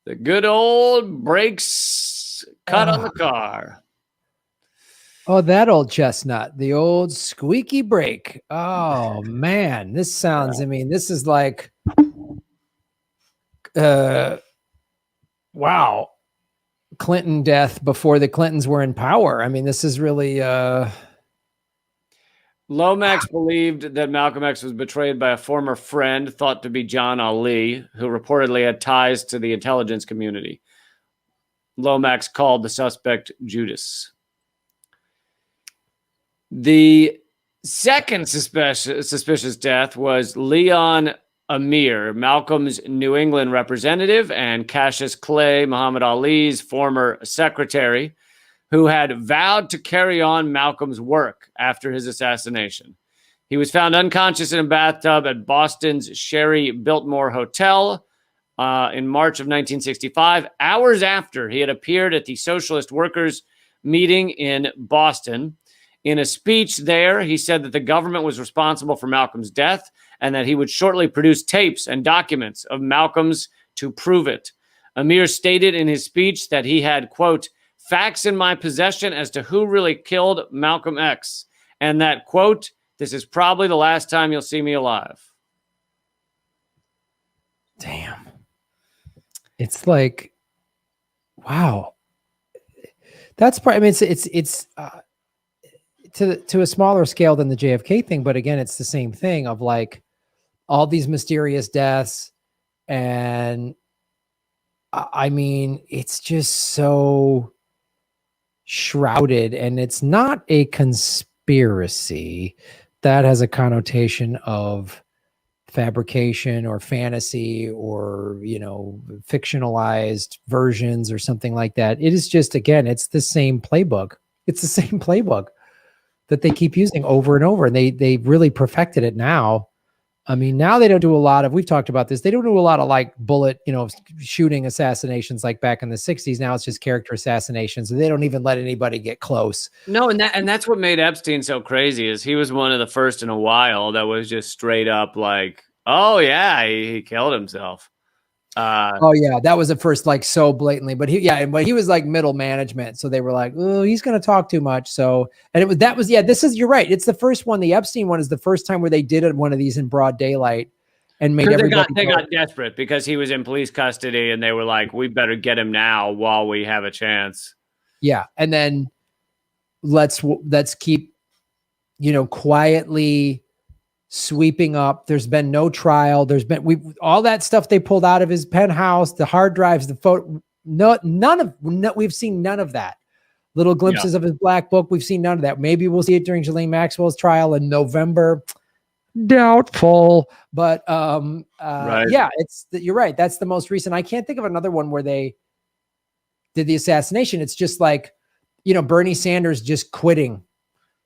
The good old brakes cut on the car. Oh, that old chestnut, the old squeaky brake. Oh, man, this sounds, I mean, this is like, wow. Clinton death before the Clintons were in power. I mean, this is really, Lomax believed that Malcolm X was betrayed by a former friend thought to be John Ali, who reportedly had ties to the intelligence community. Lomax called the suspect Judas. The second suspicious death was Leon Amir, Malcolm's New England representative and Cassius Clay, Muhammad Ali's former secretary, who had vowed to carry on Malcolm's work after his assassination. He was found unconscious in a bathtub at Boston's Sherry Biltmore Hotel in March of 1965, hours after he had appeared at the Socialist Workers meeting in Boston. In a speech there, he said that the government was responsible for Malcolm's death and that he would shortly produce tapes and documents of Malcolm's to prove it. Amir stated in his speech that he had, quote, facts in my possession as to who really killed Malcolm X, and that, quote, this is probably the last time you'll see me alive. Damn. It's like, wow. That's probably, I mean, it's to a smaller scale than the JFK thing, but again, it's the same thing of like all these mysterious deaths. And I mean, it's just so shrouded, and it's not a conspiracy that has a connotation of fabrication or fantasy or, you know, fictionalized versions or something like that. It is just, again, it's the same playbook. It's the same playbook that they keep using over and over. And they really perfected it now. I mean, now they don't do a lot of, we've talked about this, they don't do a lot of like bullet, you know, shooting assassinations like back in the 60s. Now it's just character assassinations, and they don't even let anybody get close. No, and that's what made Epstein so crazy, is he was one of the first in a while that was just straight up like, oh yeah, he killed himself. Oh yeah, that was the first, like, so blatantly, but he was like middle management, so they were like, oh, he's going to talk too much. So, and you're right, it's the first one. The Epstein one is the first time where they did one of these in broad daylight, and made everybody they got desperate because he was in police custody, and they were like, "We better get him now while we have a chance." Yeah, and then let's keep, quietly sweeping up. There's been no trial. There's been all that stuff they pulled out of his penthouse, the hard drives, the photo. We've seen none of that. Little glimpses of his black book. We've seen none of that. Maybe we'll see it during Ghislaine Maxwell's trial in November. Doubtful, but right. Yeah, you're right. That's the most recent. I can't think of another one where they did the assassination. It's just like, Bernie Sanders just quitting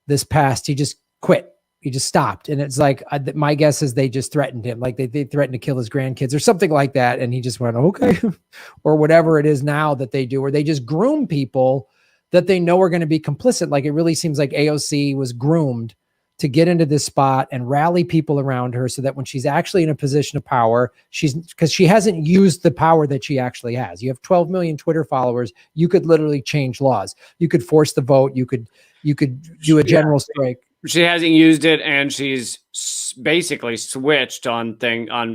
this past. He just quit. He just stopped. And it's like, my guess is they just threatened him. Like they threatened to kill his grandkids or something like that. And he just went, okay, or whatever it is now that they do, or they just groom people that they know are going to be complicit. Like it really seems like AOC was groomed to get into this spot and rally people around her so that when she's actually in a position of power, because she hasn't used the power that she actually has. You have 12 million Twitter followers. You could literally change laws. You could force the vote. You could do a general strike. She hasn't used it, and she's basically switched on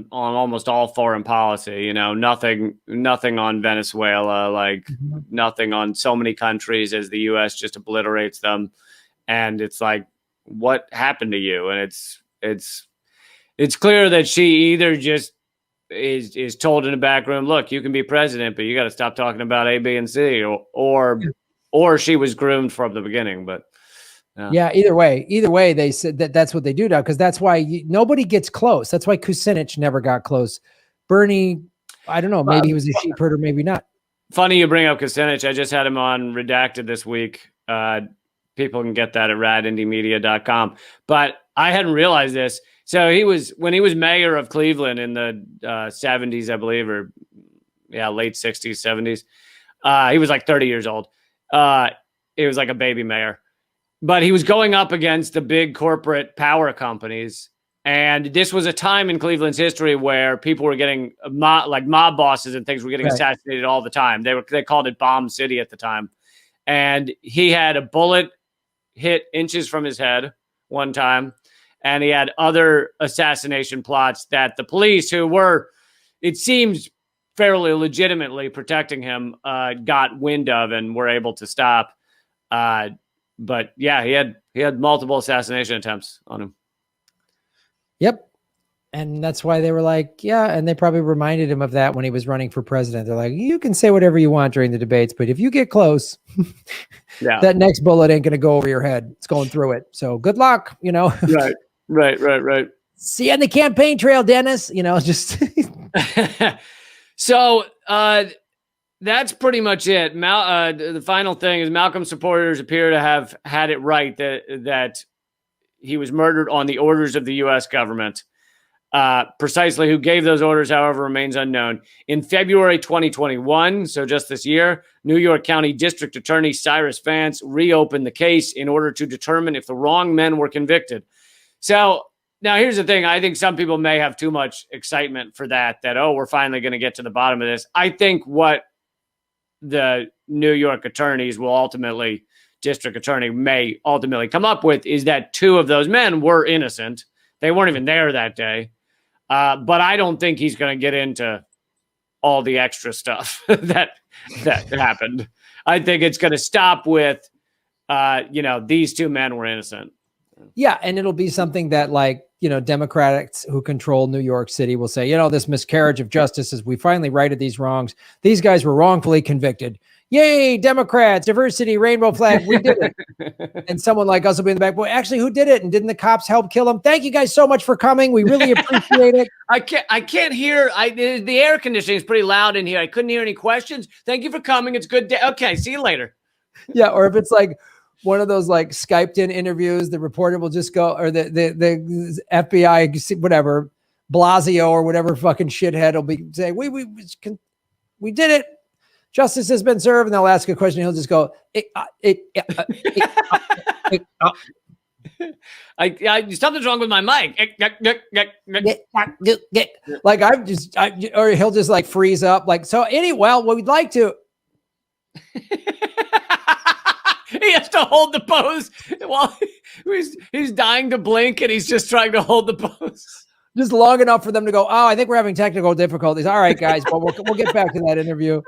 almost all foreign policy. Nothing on Venezuela, like nothing on so many countries as the U.S. just obliterates them. And it's like, what happened to you? And it's clear that she either just is told in the back room, look, you can be president, but you got to stop talking about A, B, and C, or she was groomed from the beginning. But yeah, either way, they said that's what they do now, because that's why nobody gets close. That's why Kucinich never got close. Bernie, I don't know, maybe he was a sheep herder, maybe not. Funny you bring up Kucinich. I just had him on Redacted this week. People can get that at radindymedia.com. But I hadn't realized this. So when he was mayor of Cleveland in the 70s, I believe, or late 60s, 70s. He was like 30 years old. He was like a baby mayor. But he was going up against the big corporate power companies. And this was a time in Cleveland's history where people were getting mob bosses and things were getting assassinated all the time. They called it Bomb City at the time. And he had a bullet hit inches from his head one time. And he had other assassination plots that the police, who were, it seems, fairly legitimately protecting him, got wind of and were able to stop. But yeah, he had multiple assassination attempts on him. Yep. And that's why they were like, yeah. And they probably reminded him of that when he was running for president. They're like, you can say whatever you want during the debates, but if you get close, that next bullet ain't going to go over your head. It's going through it. So good luck, Right. See you on the campaign trail, Dennis, just. So that's pretty much it. The final thing is Malcolm's supporters appear to have had it right that he was murdered on the orders of the U.S. government. Precisely who gave those orders, however, remains unknown. In February 2021, so just this year, New York County District Attorney Cyrus Vance reopened the case in order to determine if the wrong men were convicted. So now here's the thing. I think some people may have too much excitement for that, we're finally going to get to the bottom of this. I think what the New York attorneys district attorney may ultimately come up with is that two of those men were innocent. They weren't even there that day. But I don't think he's going to get into all the extra stuff that happened. I think it's going to stop with, these two men were innocent. Yeah. And it'll be something that Democrats who control New York City will say, this miscarriage of justice is we finally righted these wrongs. These guys were wrongfully convicted. Yay, Democrats, diversity, rainbow flag, we did it. And someone like us will be in the back, boy, actually, who did it? And didn't the cops help kill him? Thank you guys so much for coming. We really appreciate it. I can't hear. The air conditioning is pretty loud in here. I couldn't hear any questions. Thank you for coming. It's good day. Okay, see you later. Yeah, or if it's like one of those Skyped in interviews, the reporter will just go, or the FBI, whatever, Blasio or whatever fucking shithead will be saying, we did it. Justice has been served, and they'll ask a question. He'll just go, something's wrong with my mic. Or he'll just freeze up. So anyway, well, we'd like to. He has to hold the pose while he's dying to blink, and he's just trying to hold the pose. just long enough for them to go, oh, I think we're having technical difficulties. All right, guys, well, we'll get back to that interview.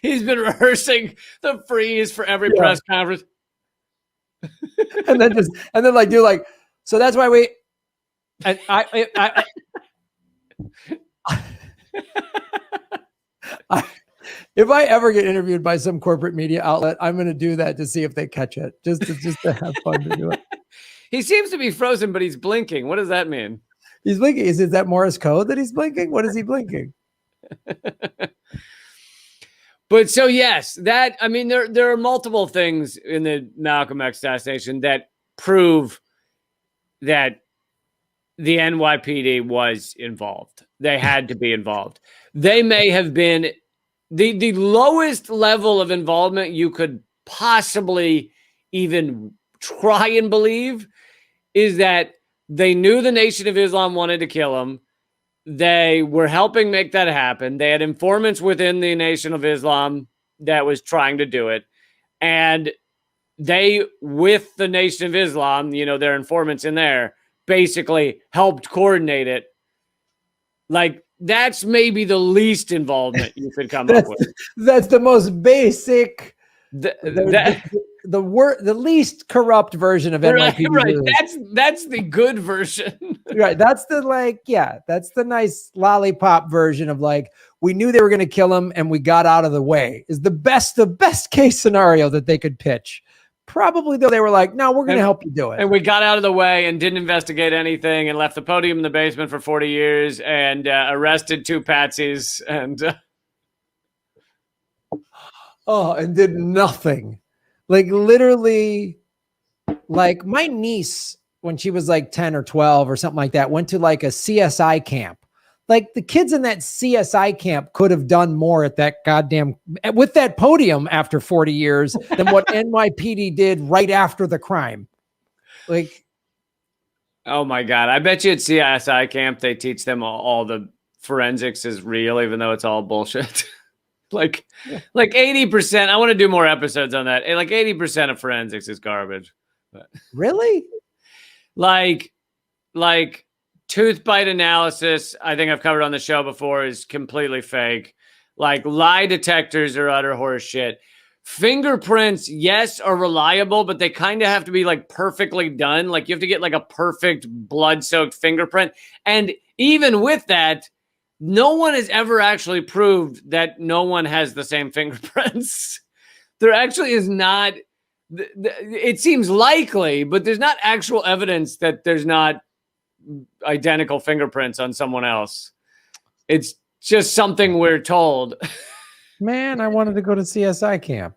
He's been rehearsing the freeze for every press conference. and then like do like, so that's why we, and if I ever get interviewed by some corporate media outlet, I'm going to do that to see if they catch it, just to have fun to do it. He seems to be frozen, but he's blinking. What does that mean? He's blinking. Is that Morse code that he's blinking? What is he blinking? But so yes, there are multiple things in the Malcolm X assassination that prove that the NYPD was involved. They had to be involved. They may have been the lowest level of involvement you could possibly even try and believe is that they knew the Nation of Islam wanted to kill him. They were helping make that happen. They had informants within the Nation of Islam that was trying to do it. And they, with the Nation of Islam, their informants in there, basically helped coordinate it. Like, that's maybe the least involvement you could come up with. That's the most basic, the least corrupt version of NYPD. Right. That's the good version. Right. That's that's the nice lollipop version of like, we knew they were going to kill him and we got out of the way is the best case scenario that they could pitch. Probably though they were like, no, we're going to help you do it. And we got out of the way and didn't investigate anything and left the podium in the basement for 40 years and arrested 2 patsies and and did nothing. Like literally, like my niece, when she was like 10 or 12 or something like that, went to like a CSI camp. Like the kids in that CSI camp could have done more at that with that podium after 40 years than what NYPD did right after the crime. Like, oh my God. I bet you at CSI camp, they teach them all the forensics is real, even though it's all bullshit. like 80%. I want to do more episodes on that. Like 80% of forensics is garbage. But, really? Like tooth bite analysis, I think I've covered on the show before, is completely fake. Like lie detectors are utter horse shit. Fingerprints, yes, are reliable, but they kind of have to be like perfectly done. Like you have to get like a perfect blood-soaked fingerprint. And even with that, no one has ever actually proved that no one has the same fingerprints. There actually is not. It seems likely, but there's not actual evidence that there's not identical fingerprints on someone else. It's just something we're told. Man, I wanted to go to CSI camp.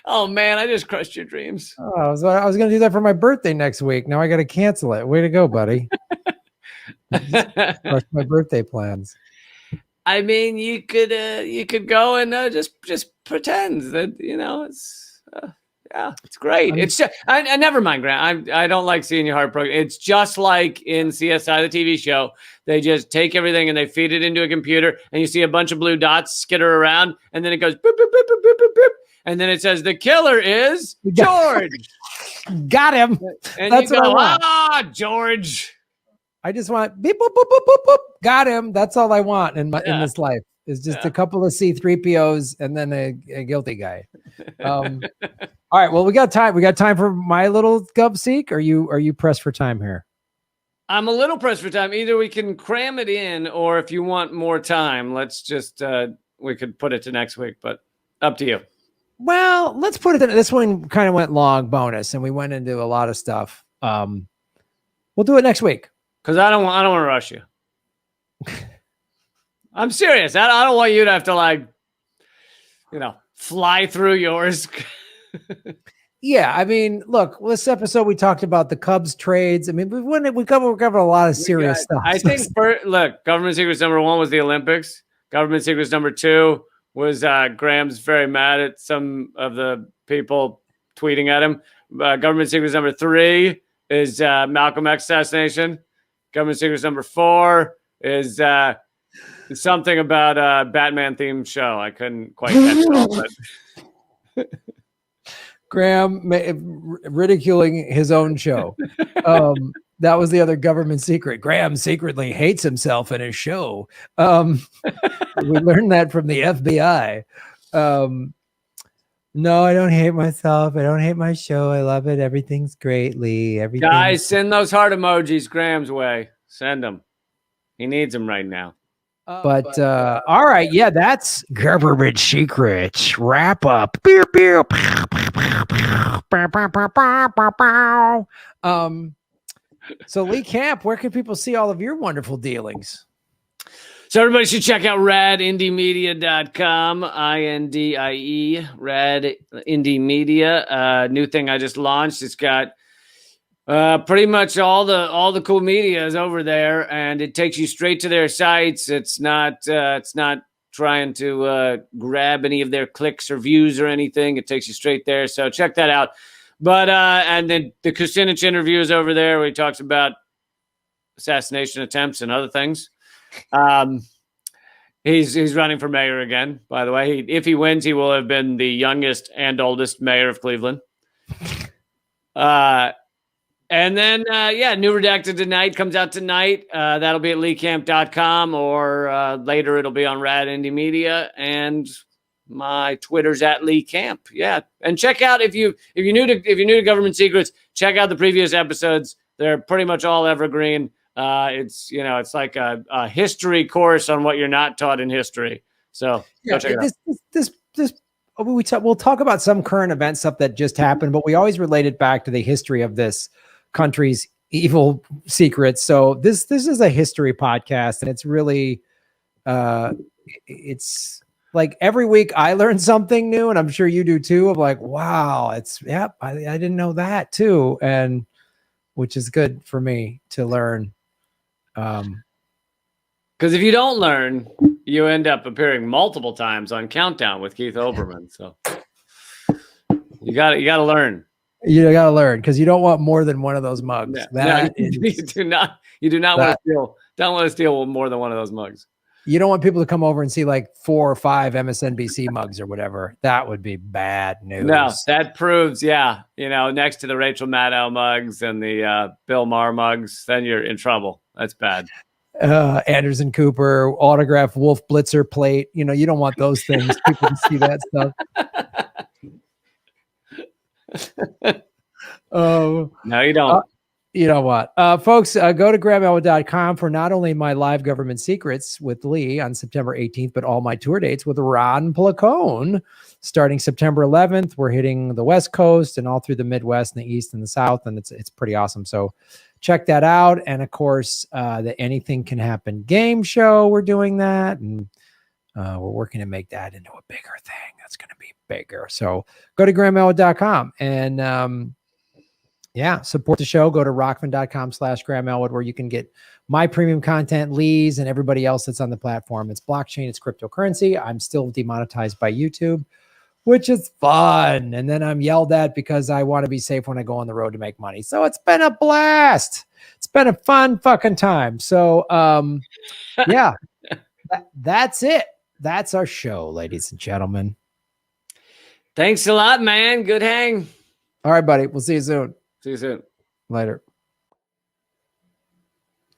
Oh man, I just crushed your dreams. Oh, I was going to do that for my birthday next week. Now I got to cancel it. Way to go, buddy. Crushed my birthday plans. I mean, you could go and just pretend that it's it's great. It's just, I never mind, Grant. I don't like seeing your heart broken. It's just like in CSI, the TV show. They just take everything and they feed it into a computer, and you see a bunch of blue dots skitter around, and then it goes boop boop boop boop boop boop boop, and then it says the killer is George. Got him. And that's you go, what I want. George. I just want beep boop boop boop boop boop. Got him. That's all I want in this life. Is just a couple of C-3POs and then a guilty guy. All right. Well, we got time. We got time for my little gub seek. Are you pressed for time here? I'm a little pressed for time. Either we can cram it in, or if you want more time, let's just we could put it to next week. But up to you. Well, let's put it. This one kind of went long bonus, and we went into a lot of stuff. We'll do it next week because I don't want to rush you. I'm serious. I don't want you to have to fly through yours. Yeah, I mean, look, this episode we talked about the Cubs trades. I mean, we covered a lot of serious stuff. I think look, government secrets number 1 was the Olympics. Government secrets number 2 was Graham's very mad at some of the people tweeting at him. Government secrets number 3 is Malcolm X assassination. Government secrets number 4 is something about a Batman themed show. I couldn't quite catch it all, but Graham ridiculing his own show. That was the other government secret. Graham secretly hates himself in his show. We learned that from the FBI. No, I don't hate myself. I don't hate my show. I love it. Everything's great, Lee. Everything. Guys, send those heart emojis Graham's way. Send them. He needs them right now. But all right, yeah, that's Government secrets. Wrap up. Beer, beer. so Lee Camp, where can people see all of your wonderful dealings? So everybody should check out radindiemedia.com, INDIE, Rad Indie Media. New thing I just launched. It's got pretty much all the cool media is over there, and it takes you straight to their sites. It's not trying to grab any of their clicks or views or anything. It takes you straight there. So check that out. But and then the Kucinich interview is over there, where he talks about assassination attempts and other things. He's running for mayor again, by the way. If he wins, he will have been the youngest and oldest mayor of Cleveland. And then, New Redacted Tonight comes out tonight. That'll be at leecamp.com, or later it'll be on Rad Indie Media, and my Twitter's at Lee Camp. Yeah. And check out, if you're new to Government Secrets, check out the previous episodes. They're pretty much all evergreen. It's like a history course on what you're not taught in history. So go check it out. We'll talk about some current event stuff that just happened, but we always relate it back to the history of this country's evil secrets. So this is a history podcast, and it's really, it's like every week I learn something new, and I'm sure you do too. Of like, wow, I didn't know that too, and which is good for me to learn. Because if you don't learn, you end up appearing multiple times on Countdown with Keith Olbermann. So you got to learn. You got to learn, because you don't want more than one of those mugs. Yeah. You do not want to steal. Don't want to steal more than one of those mugs. You don't want people to come over and see like 4 or 5 MSNBC mugs or whatever. That would be bad news. No, that proves, next to the Rachel Maddow mugs and the Bill Maher mugs, then you're in trouble. That's bad. Anderson Cooper autograph Wolf Blitzer plate. You don't want those things. People to see that stuff. No, you don't. You know what, folks, go to GrahamElwood.com for not only my live Government Secrets with Lee on September 18th, but all my tour dates with Ron Placone starting September 11th. We're hitting the West Coast and all through the Midwest and the East and the South, and it's pretty awesome. So check that out. And of course, the Anything Can Happen game show, we're doing that, and we're working to make that into a bigger thing. That's going to be bigger. So go to GrahamElwood.com and support the show. Go to rockfin.com/GrahamElwood, where you can get my premium content, Lee's, and everybody else that's on the platform. It's blockchain, it's cryptocurrency. I'm still demonetized by YouTube, which is fun. And then I'm yelled at because I want to be safe when I go on the road to make money. So it's been a blast. It's been a fun fucking time. So that's it. That's our show, ladies and gentlemen. Thanks a lot, man. Good hang. All right, buddy. We'll see you soon. See you soon. Later.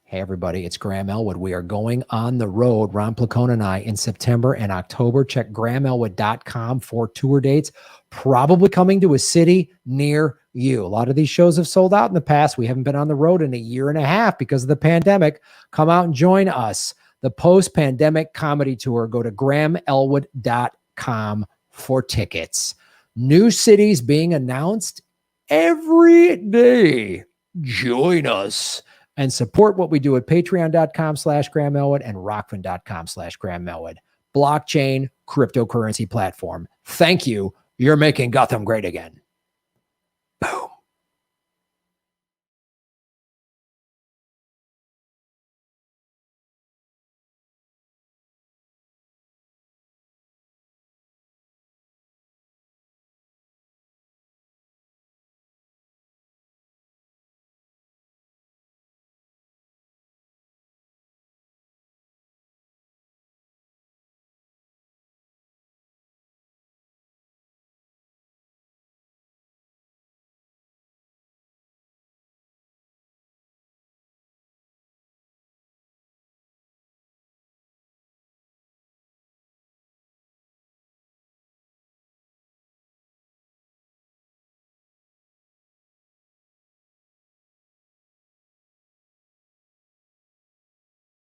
Hey, everybody. It's Graham Elwood. We are going on the road, Ron Placone and I, in September and October. Check GrahamElwood.com for tour dates. Probably coming to a city near you. A lot of these shows have sold out in the past. We haven't been on the road in a year and a half because of the pandemic. Come out and join us. The post-pandemic comedy tour. Go to GrahamElwood.com for tickets. New cities being announced every day. Join us and support what we do at patreon.com/GrahamElwood and rockfin.com/GrahamElwood. Blockchain cryptocurrency platform. Thank you. You're making Gotham great again.